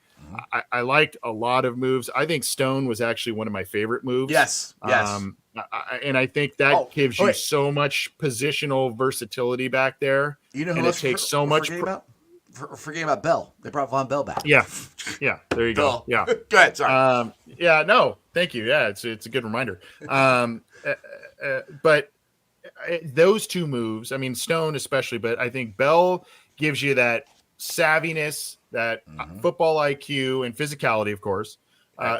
I liked a lot of moves. I think Stone was actually one of my favorite moves. Yes. And I think that gives you so much positional versatility back there. You know who else takes so much. Forgetting about Bell. They brought Von Bell back. Yeah. There you go. Yeah. Go ahead. Sorry. No, thank you. Yeah, it's a good reminder. But those 2 moves, I mean, Stone especially, but I think Bell gives you that savviness, that football IQ and physicality, of course.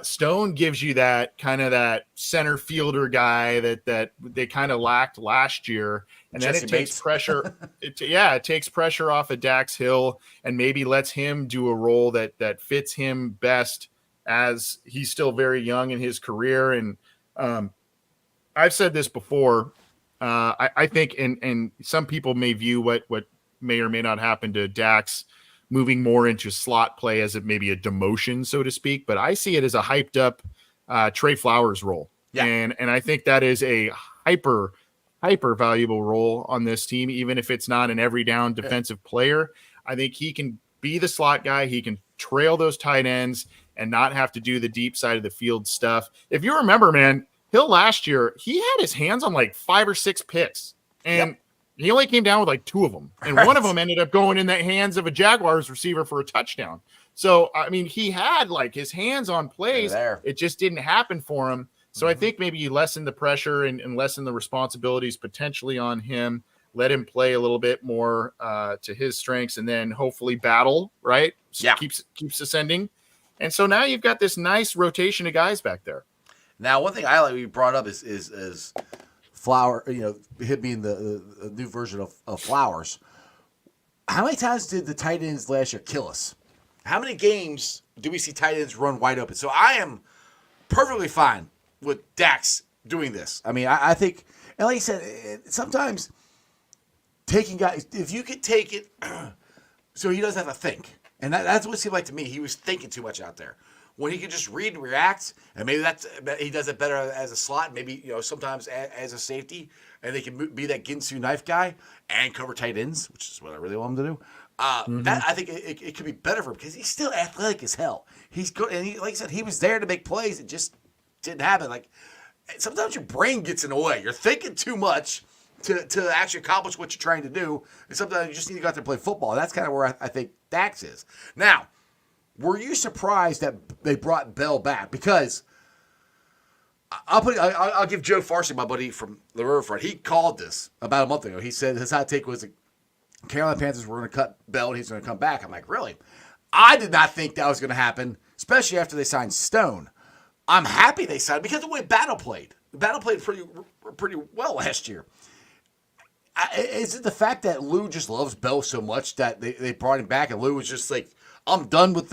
Stone gives you that kind of that center fielder guy that they kind of lacked last year. And then it takes pressure. It takes pressure off of Dax Hill and maybe lets him do a role that fits him best as he's still very young in his career. And I've said this before. I think, and some people may view what may or may not happen to Dax moving more into slot play as maybe a demotion, so to speak. But I see it as a hyped up Trey Flowers role. Yeah. And I think that is a hyper valuable role on this team, even if it's not an every down defensive player. I think he can be the slot guy. He can trail those tight ends and not have to do the deep side of the field stuff. If you remember, man, Hill last year, he had his hands on like 5 or 6 picks, and he only came down with like 2 of them. And one of them ended up going in the hands of a Jaguars receiver for a touchdown. So, I mean, he had like his hands on plays. It just didn't happen for him. So I think maybe you lessen the pressure and lessen the responsibilities potentially on him, let him play a little bit more to his strengths, and then hopefully battle, right? So keeps ascending. And so now you've got this nice rotation of guys back there. Now, one thing I like we brought up is Flower, him being the new version of Flowers. How many times did the tight ends last year kill us? How many games do we see tight ends run wide open? So I am perfectly fine with Dax doing this. I mean, I think, and like I said, sometimes taking guys, if you could take it, so he doesn't have to think. And that's what it seemed like to me. He was thinking too much out there. When he could just read and react, and maybe he does it better as a slot, maybe sometimes as a safety, and they can be that Ginsu knife guy and cover tight ends, which is what I really want him to do. That I think it could be better for him because he's still athletic as hell. He's good, and like I said, he was there to make plays. It just didn't happen. Like sometimes your brain gets in the way. You're thinking too much to actually accomplish what you're trying to do, and sometimes you just need to go out there and play football. And that's kind of where I think Dax is now. Were you surprised that they brought Bell back? Because I'll give Joe Farsi, my buddy from the Riverfront. He called this about a month ago. He said his hot take was the Carolina Panthers were going to cut Bell and he's going to come back. I'm like, really? I did not think that was going to happen, especially after they signed Stone. I'm happy they signed because of the way Battle played. Battle played pretty well last year. Is it the fact that Lou just loves Bell so much that they brought him back and Lou was just like, I'm done with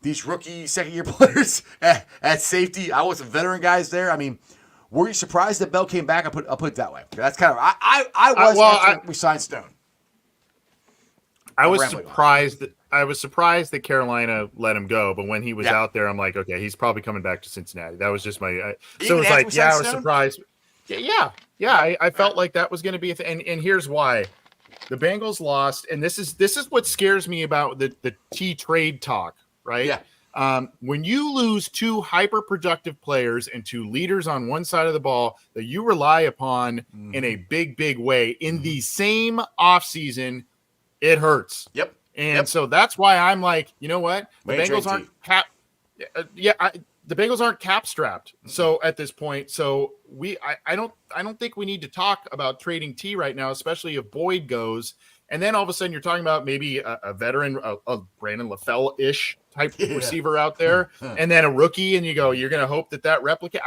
these rookie second-year players at safety. I want some veteran guys there. I mean, were you surprised that Bell came back? I'll put it that way. That's kind of I was after we signed Stone. I was surprised that Carolina let him go, but when he was out there, I'm like, okay, he's probably coming back to Cincinnati. That was just my. So it was like, I was surprised. Yeah. I felt like that was going to be a thing, and here's why. The Bengals lost, and this is what scares me about the T trade talk, right? Yeah. When you lose 2 hyper-productive players and 2 leaders on one side of the ball that you rely upon in a big way in the same offseason, it hurts. Yep. And so that's why I'm like, you know what? The Bengals aren't the Bengals aren't cap strapped. So at this point, so I don't think we need to talk about trading T right now, especially if Boyd goes. And then all of a sudden you're talking about maybe a veteran, a Brandon LaFell-ish type receiver out there, and then a rookie, and you're going to hope that replicate.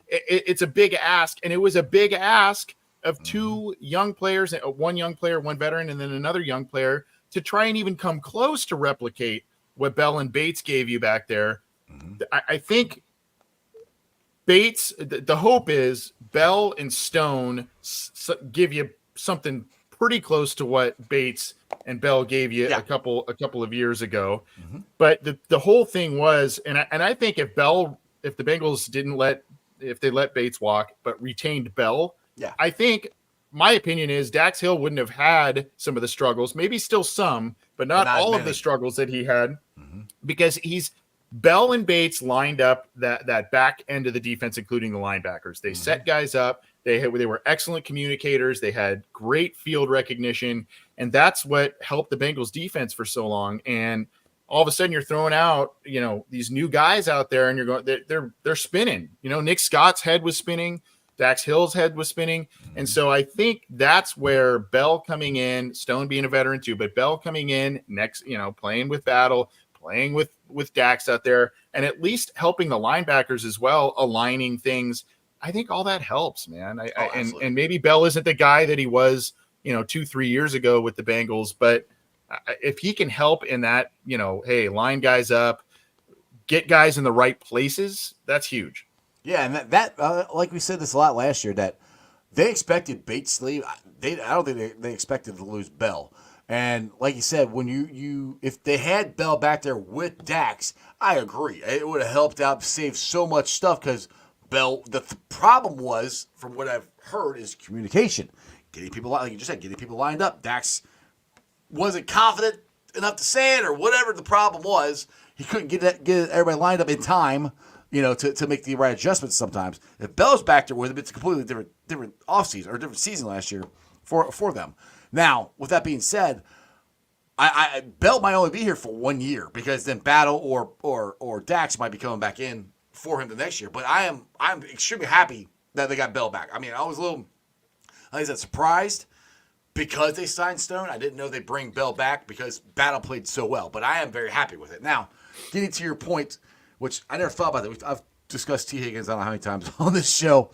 It's a big ask, and it was a big ask of 2 young players, one young player, one veteran, and then another young player to try and even come close to replicate what Bell and Bates gave you back there. I think Bates, the hope is Bell and Stone give you something pretty close to what Bates and Bell gave you a couple of years ago. But the whole thing was, and I think if the Bengals if they let Bates walk but retained Bell, I think my opinion is Dax Hill wouldn't have had some of the struggles, maybe still some, but not all of the struggles that he had, because Bell and Bates lined up that back end of the defense, including the linebackers. They set guys up. They were excellent communicators. They had great field recognition, and that's what helped the Bengals defense for so long. And all of a sudden, you're throwing out these new guys out there, and you're going they're spinning. Nick Scott's head was spinning. Dax Hill's head was spinning. And so I think that's where Bell coming in, Stone being a veteran too, but Bell coming in next, playing with Battle, playing with Dax out there, and at least helping the linebackers as well, aligning things. I think all that helps, man. And maybe Bell isn't the guy that he was, 2-3 years ago with the Bengals, but if he can help in that, hey, line guys up, get guys in the right places, that's huge. Yeah, and that like we said this a lot last year, that they expected Bates to leave. I don't think they expected to lose Bell. And like you said, when you if they had Bell back there with Dax, I agree. It would have helped out, save so much stuff, because Bell, the problem was, from what I've heard, is communication. Getting people, like you just said, getting people lined up. Dax wasn't confident enough to say it, or whatever the problem was. He couldn't get everybody lined up in time, to make the right adjustments sometimes. If Bell's back there with him, it's a completely different offseason, or different season last year for them. Now, with that being said, I Bell might only be here for 1 year, because then Battle or Dax might be coming back in for him the next year. But I'm extremely happy that they got Bell back. I mean, I was a little, like I said, surprised because they signed Stone. I didn't know they'd bring Bell back because Battle played so well. But I am very happy with it. Now, getting to your point, which I never thought about that. I've discussed T. Higgins I don't know how many times on this show.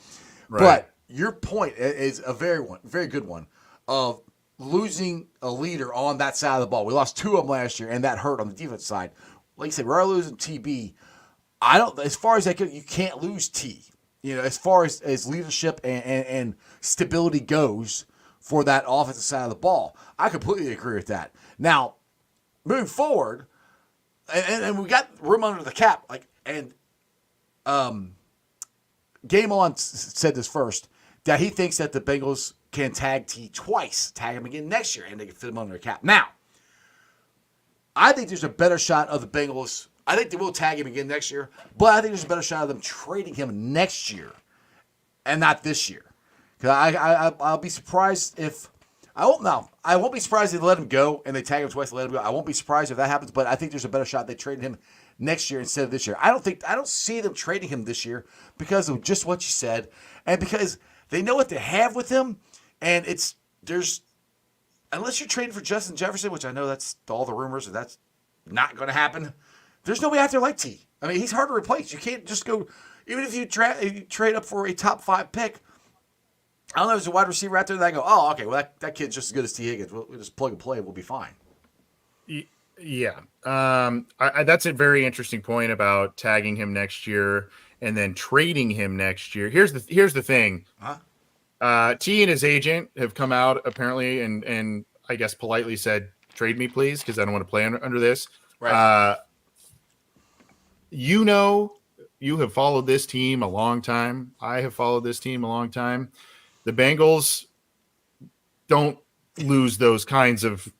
Right. But your point is a very good one, of losing a leader on that side of the ball. We lost 2 of them last year, and that hurt on the defense side. Like you said, we're losing TB. As far as that goes, you can't lose T. As far as leadership and stability goes for that offensive side of the ball. I completely agree with that. Now, moving forward, and we got room under the cap. Game On said this first, that he thinks that the Bengals can tag T twice, tag him again next year, and they can fit him under the cap. Now, I think there's a better shot of the Bengals. I think they will tag him again next year, but I think there's a better shot of them trading him next year and not this year. Because I'll be surprised if I won't be surprised if they let him go and they tag him twice and let him go. I won't be surprised if that happens, but I think there's a better shot they traded him next year instead of this year. I don't see them trading him this year because of just what you said, and because they know what they have with him, and unless you're trading for Justin Jefferson, which I know that's all the rumors, and that's not going to happen. There's nobody out there like T. I mean, he's hard to replace. You can't just go, even if you trade up for a top 5 pick. I don't know if there's a wide receiver out there that I go, oh, okay, well, that kid's just as good as T. Higgins. We'll just plug and play. We'll be fine. Yeah. That's a very interesting point about tagging him next year and then trading him next year. Here's the thing. T and his agent have come out apparently and I guess politely said, trade me, please, because I don't want to play under this. Right. You have followed this team a long time. I have followed this team a long time. The Bengals don't lose those kinds of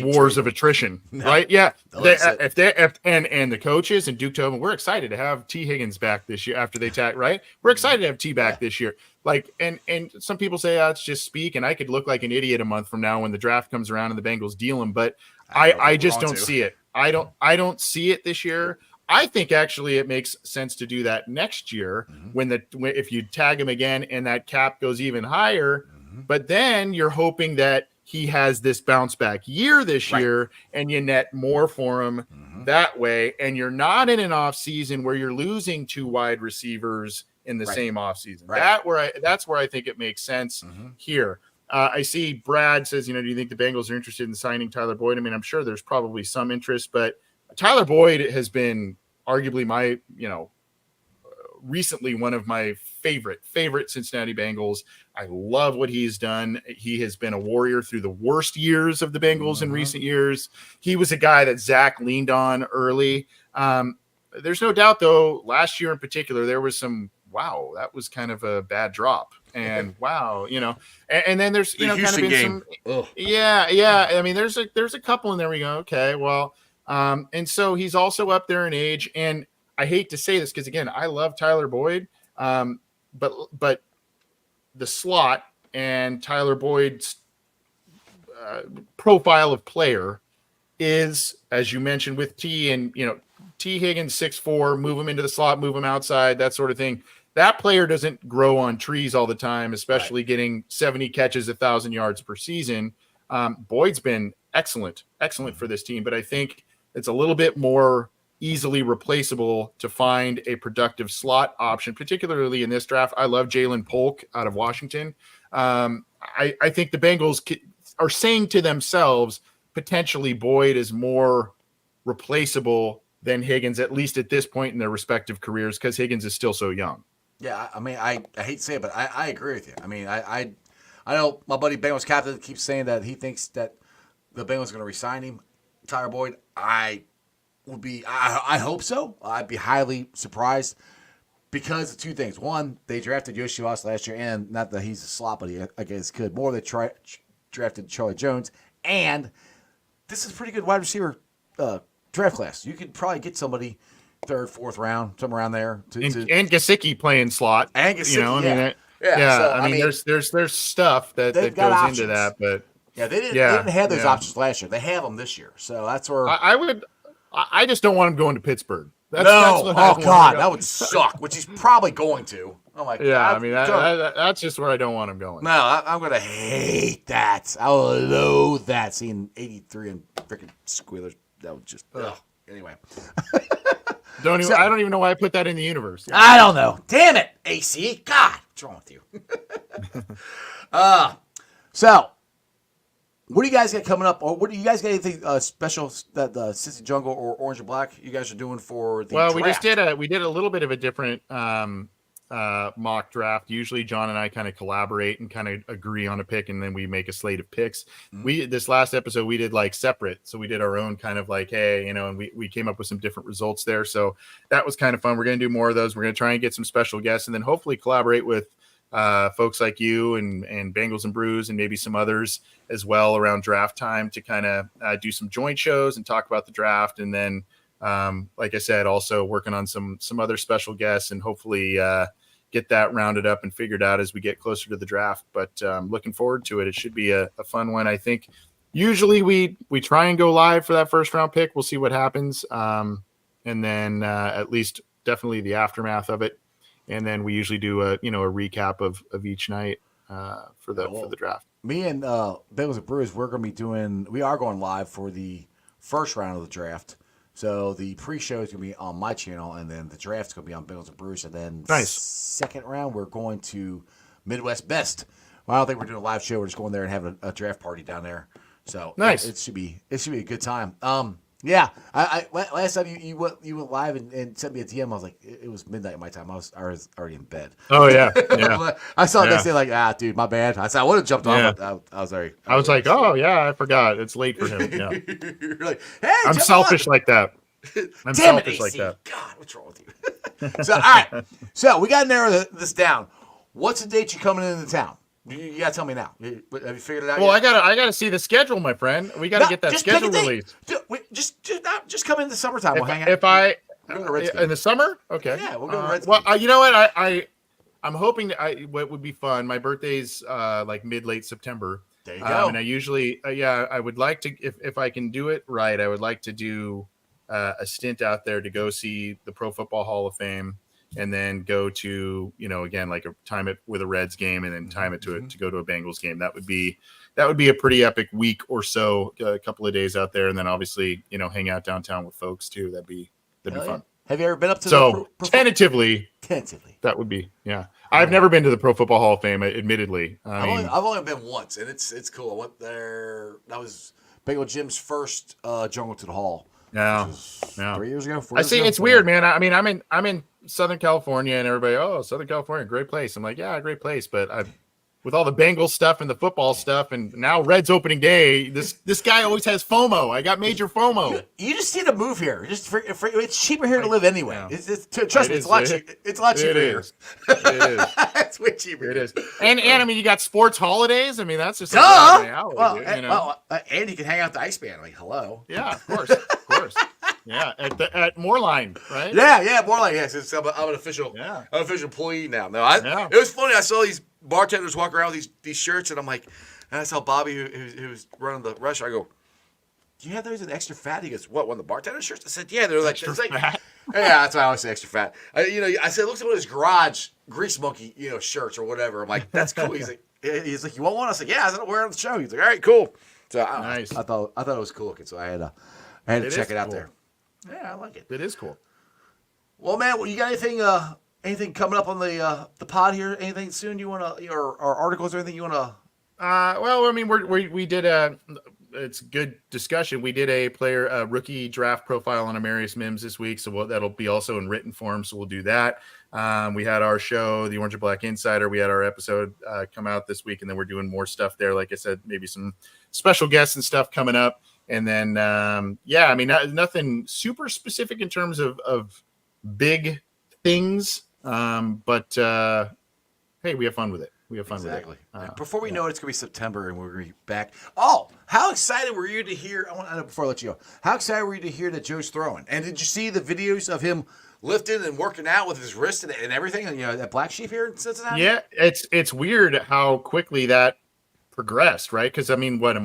wars of attrition, right? Yeah. And the coaches and Duke Tobin, we're excited to have T. Higgins back this year after they tag, right? We're excited to have T back this year. And some people say, it's just speak, and I could look like an idiot a month from now when the draft comes around and the Bengals deal him, but I just don't see it. I don't see it this year. I think actually it makes sense to do that next year if you tag him again and that cap goes even higher. But then you're hoping that he has this bounce back year this year, and you net more for him that way. And you're not in an off season where you're losing 2 wide receivers in the same off season. Right. That's where I think it makes sense here. I see Brad says, do you think the Bengals are interested in signing Tyler Boyd? I mean, I'm sure there's probably some interest, but Tyler Boyd has been arguably my, recently one of my favorite Cincinnati Bengals. I love what he's done. He has been a warrior through the worst years of the Bengals in recent years. He was a guy that Zach leaned on early. There's no doubt, though, last year in particular, there was some, wow, that was kind of a bad drop. And wow, and then there's, kind of been game. Some, yeah. I mean, there's a couple in there we go, okay, well, and so he's also up there in age. And I hate to say this because, again, I love Tyler Boyd, but the slot and Tyler Boyd's profile of player is, as you mentioned, with T and, T Higgins 6'4", move him into the slot, move him outside, that sort of thing. That player doesn't grow on trees all the time, especially getting 70 catches, 1,000 yards per season. Boyd's been excellent for this team, but I think it's a little bit more easily replaceable to find a productive slot option, particularly in this draft. I love Jalen Polk out of Washington. I think the Bengals are saying to themselves, potentially Boyd is more replaceable than Higgins, at least at this point in their respective careers, because Higgins is still so young. Yeah, I mean, I hate to say it, but I agree with you. I mean, I know my buddy Bengalss captain keeps saying that he thinks that the Bengals are going to re-sign him, Tyler Boyd. I hope so. I'd be highly surprised because of two things. One, they drafted Yoshi Ross last year, and not that he's a slot, but I guess could. More, they drafted Charlie Jones, and this is a pretty good wide receiver draft class. You could probably get somebody third, fourth round, somewhere around there. And Gesicki playing slot. And Gesicki, so, I mean, there's stuff that goes options into that, but they didn't have those options last year. They have them this year, so that's where I just don't want him going to Pittsburgh. That's God, that would suck. Which he's probably going to. Oh my God. Yeah, I mean that's just where I don't want him going. No, I'm gonna hate that. I will loathe that seeing 83 and freaking Squealers. That would just anyway. I don't even know why I put that in the universe. Yeah. I don't know. Damn it, AC. God, what's wrong with you? So, what do you guys got coming up? Or what do you guys got anything special that the Cincy Jungle or Orange and Black you guys are doing for the draft? We just did a little bit of a different mock draft. Usually John and I kind of collaborate and kind of agree on a pick, and then we make a slate of picks. Mm-hmm. This last episode we did like separate, so we did our own kind of like, hey, and we came up with some different results there, so that was kind of fun. We're going to do more of those. We're going to try and get some special guests, and then hopefully collaborate with folks like you and Bengalss and Brews and maybe some others as well around draft time to kind of do some joint shows and talk about the draft, and then like I said, also working on some other special guests, and hopefully get that rounded up and figured out as we get closer to the draft. But looking forward to it. It should be a fun one. I think usually we try and go live for that first round pick. We'll see what happens. And then at least definitely the aftermath of it. And then we usually do a recap of each night for the draft. Me and Bengalss and Brews, we are going live for the first round of the draft. So the pre-show is going to be on my channel, and then the draft's going to be on Bengalss and Brews. And then second round, we're going to Midwest Best. Well, I don't think we're doing a live show. We're just going there and having a draft party down there. So nice. It should be a good time. Yeah. I last time you went live and sent me a DM. I was like, it was midnight my time. I was already in bed. Oh yeah. I saw they say like, dude, my bad. I said I would have jumped on, but I was already. I was like, oh yeah, I forgot. It's late for him. Yeah. You're like, hey, I'm selfish like that. I'm selfish like that. God, what's wrong with you? So all right. So we got to narrow this down. What's the date you coming into town? You gotta tell me now. Have you figured it out? Well, yet? I gotta see the schedule, my friend. We gotta get that schedule released. Just come in the summertime. We'll hang out. In the summer, okay. Yeah, we'll go to Reds. Well, you know what? I'm hoping what would be fun. My birthday's like late September. There you go. And I usually, I would like to, if I can do it right, I would like to do a stint out there to go see the Pro Football Hall of Fame. And then go to, again, like time it with a Reds game, and then time it to go to a Bengalss game. That would be a pretty epic week or so, a couple of days out there, and then obviously, hang out downtown with folks too. That'd be fun. Have you ever been up to the tentatively? That would be I've never been to the Pro Football Hall of Fame, admittedly. I've only been once, and it's cool. I went there. That was Bengal Jim's first jungle to the hall. Yeah. 3 years ago. I see. It's weird, man. I mean, I'm in Southern California, and everybody, Southern California, great place. I'm like, yeah, great place. But with all the Bengals stuff and the football stuff, and now Reds opening day, this guy always has FOMO. I got major FOMO. You just need to move here. It's cheaper here to live anyway. Yeah. Trust me, it's a lot cheaper. It's a lot cheaper here. It is. It's way cheaper. It is. And I mean, you got sports holidays. I mean, that's just and you can hang out the ice band. Like, hello. Yeah, of course. Yeah, at Moorline, right? Yeah, Moorline. Yes, I'm an official employee now. It was funny. I saw these bartenders walk around with these shirts, and I'm like, and I saw Bobby who was running the restaurant. I go, "Do you have those in extra fat?" He goes, "What? One of the bartender shirts?" I said, "Yeah." They're like, extra fat. Yeah, that's why I always say extra fat. I said, look at one of his garage grease monkey, shirts or whatever. I'm like, that's cool. He's like, you want one? I was like, yeah. I said, I'll wear it on the show. He's like, all right, cool. So nice. I thought it was cool looking, so I had to check it out there. Yeah, I like it. It is cool. Well, man, you got anything coming up on the pod here? Anything soon you want to, or articles or anything you want to? Well, I mean, we did it's good discussion. We did a rookie draft profile on Amarius Mims this week, so that'll be also in written form. So we'll do that. We had our show, the Orange and Black Insider. We had our episode come out this week, and then we're doing more stuff there. Like I said, maybe some special guests and stuff coming up. And then, I mean, nothing super specific in terms of big things, but hey, we have fun with it. We have fun with it. Before we know it, it's going to be September, and we're going to be back. Oh, how excited were you to hear? Before I let you go, how excited were you to hear that Joe's throwing? And did you see the videos of him lifting and working out with his wrist and everything? And that black sheep here in Cincinnati. Yeah, it's weird how quickly that progressed, right? Because I mean, a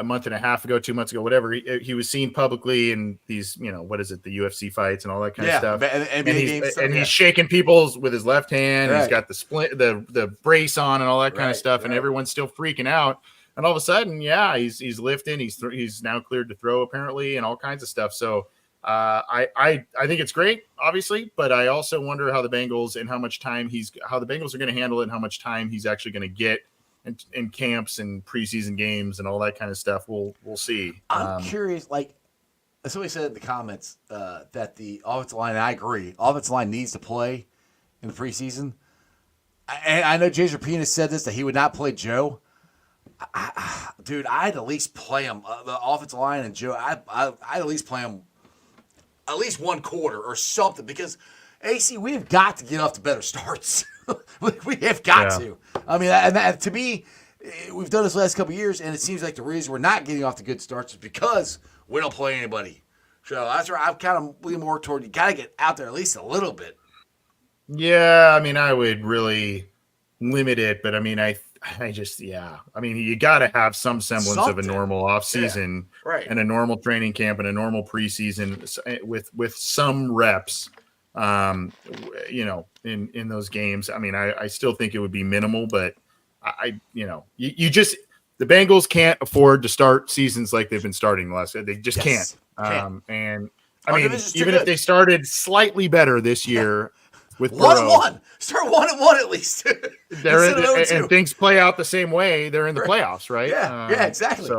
month and a half ago, 2 months ago, whatever, he was seen publicly in these, what is it, the UFC fights and all that kind of stuff. And he's shaking people with his left hand. Right. He's got the brace on and all that kind of stuff, and everyone's still freaking out. And all of a sudden, he's lifting. He's now cleared to throw apparently, and all kinds of stuff. So I think it's great, obviously, but I also wonder how the Bengals and how the Bengals are going to handle it and how much time he's actually going to get. In camps and preseason games and all that kind of stuff, we'll see. I'm curious. Like somebody said in the comments that the offensive line, and I agree, offensive line needs to play in the preseason. I know Jay Rapina said this, that he would not play Joe. Dude, I'd at least play him. The offensive line and Joe, I'd at least play him at least one quarter or something, because AC, we have got to get off to better starts. We have got to. I mean, and to me, we've done this the last couple of years, and it seems like the reason we're not getting off to good starts is because we don't play anybody. So that's where I'm kind of leaning more toward you got to get out there at least a little bit. Yeah, I mean, I would really limit it, but I mean, I mean, you got to have some semblance of a normal off season, and a normal training camp and a normal preseason with some reps. In those games. I mean, I still think it would be minimal, but you just, the Bengals can't afford to start seasons like they've been starting the last. They just can't. And I mean, even if they started slightly better this year with 1-1, start 1-1 at least. And things play out the same way. They're in the playoffs, right? Yeah, exactly.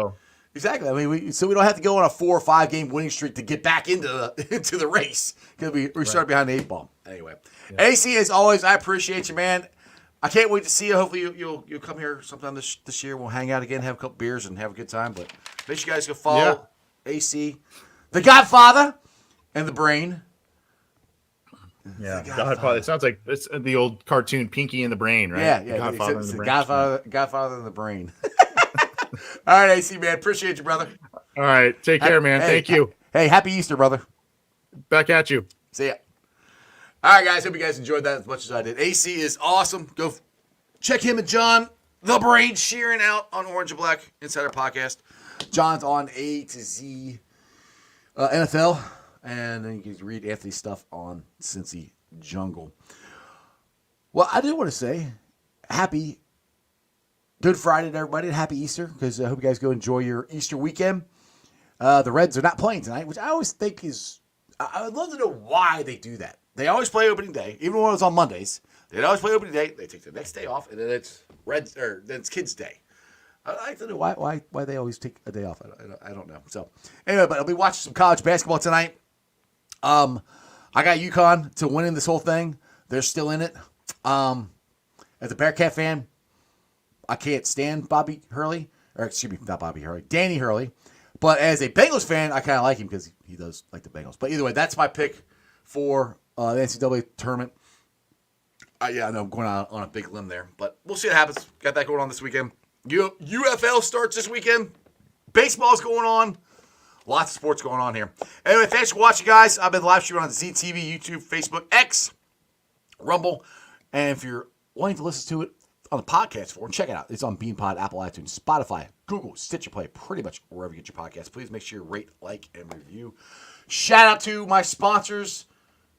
Exactly. I mean, we don't have to go on a 4 or 5 game winning streak to get back into the race, because we start behind the 8 ball. Anyway, AC, as always, I appreciate you, man. I can't wait to see you. Hopefully you'll come here sometime this year. We'll hang out again, have a couple beers, and have a good time. But make sure you guys go follow AC, the Godfather, and the Brain. Yeah, Godfather. It sounds like it's the old cartoon Pinky and the Brain, right? Yeah. Godfather and the Brain. Godfather and the Brain. All right, AC, man. Appreciate you, brother. All right. Take care, man. Thank you. Hey, happy Easter, brother. Back at you. See ya. All right, guys. Hope you guys enjoyed that as much as I did. AC is awesome. Go check him and John, the Brain, Sheeran out on Orange and Black Insider Podcast. John's on A to Z NFL. And then you can read Anthony's stuff on Cincy Jungle. Well, I did want to say happy Good Friday to everybody, and happy Easter, because I hope you guys go enjoy your Easter weekend. The Reds are not playing tonight, which I always think is – I would love to know why they do that. They always play opening day, even when it was on Mondays. They'd always play opening day. They take the next day off, and then it's Kids Day. I'd like to know why they always take a day off. I don't know. So anyway, but I'll be watching some college basketball tonight. I got UConn to win in this whole thing. They're still in it. As a Bearcat fan, I can't stand Danny Hurley. But as a Bengals fan, I kind of like him because he does like the Bengals. But either way, that's my pick for the NCAA tournament. I know I'm going on a big limb there, but we'll see what happens. Got that going on this weekend. UFL starts this weekend. Baseball's going on. Lots of sports going on here. Anyway, thanks for watching, guys. I've been live streaming on ZTV, YouTube, Facebook, X, Rumble. And if you're wanting to listen to it on the podcast form, check it out. It's on BeanPod, Apple iTunes, Spotify, Google, Stitcher Play, pretty much wherever you get your podcasts. Please make sure you rate, like, and review. Shout out to my sponsors,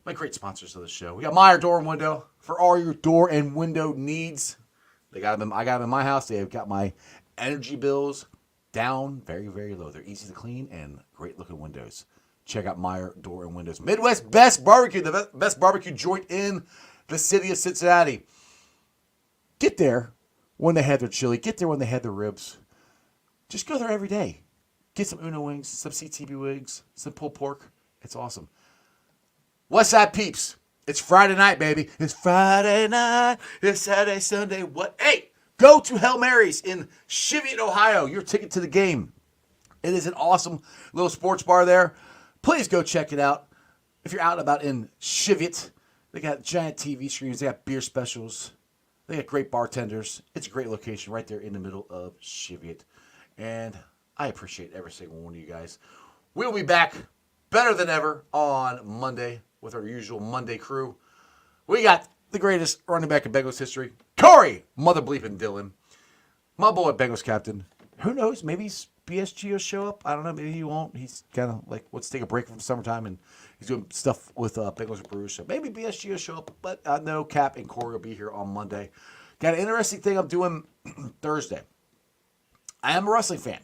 my great sponsors of the show. We got Meyer Door and Window for all your door and window needs. I got them in my house. They've got my energy bills down very, very low. They're easy to clean and great looking windows. Check out Meyer Door and Windows. Midwest Best Barbecue, the best barbecue joint in the city of Cincinnati. Get there when they had their chili. Get there when they had their ribs. Just go there every day. Get some Uno wings, some CTB wings, some pulled pork. It's awesome. West Side Peeps. It's Friday night, baby. It's Friday night. It's Saturday, Sunday. What? Hey, go to Hail Mary's in Cheviot, Ohio. Your ticket to the game. It is an awesome little sports bar there. Please go check it out. If you're out and about in Cheviot, they got giant TV screens. They got beer specials. They got great bartenders. It's a great location right there in the middle of Cheviot. And I appreciate every single one of you guys. We'll be back better than ever on Monday with our usual Monday crew. We got the greatest running back in Bengalls history, Corey Mother Bleepin' Dillon. My boy, Bengalls captain. Who knows? Maybe BSG will show up. I don't know. Maybe he won't. He's kind of like, let's take a break from summertime, and he's doing stuff with Bengalls and Brews. So maybe BSG will show up, but I know Cap and Corey will be here on Monday. Got an interesting thing I'm doing Thursday. I am a wrestling fan.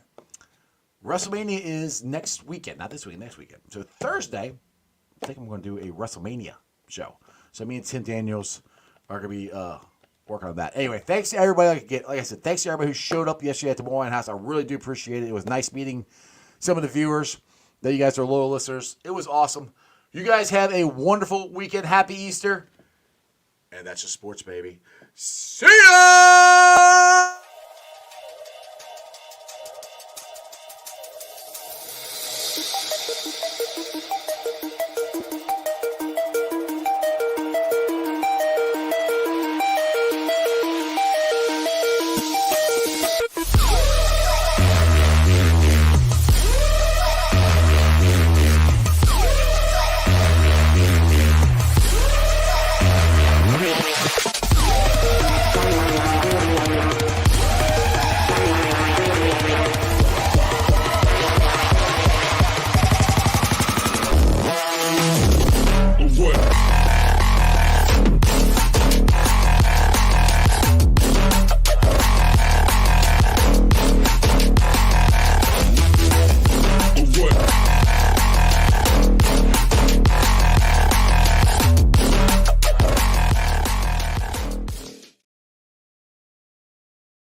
WrestleMania is next weekend. Not this weekend, next weekend. So Thursday, I think I'm going to do a WrestleMania show. So me and Tim Daniels are going to be working on that. Anyway, thanks to everybody. Like I said, thanks to everybody who showed up yesterday at the Moline House. I really do appreciate it. It was nice meeting some of the viewers. That you guys are loyal listeners. It was awesome. You guys have a wonderful weekend. Happy Easter. And that's just sports, baby. See ya!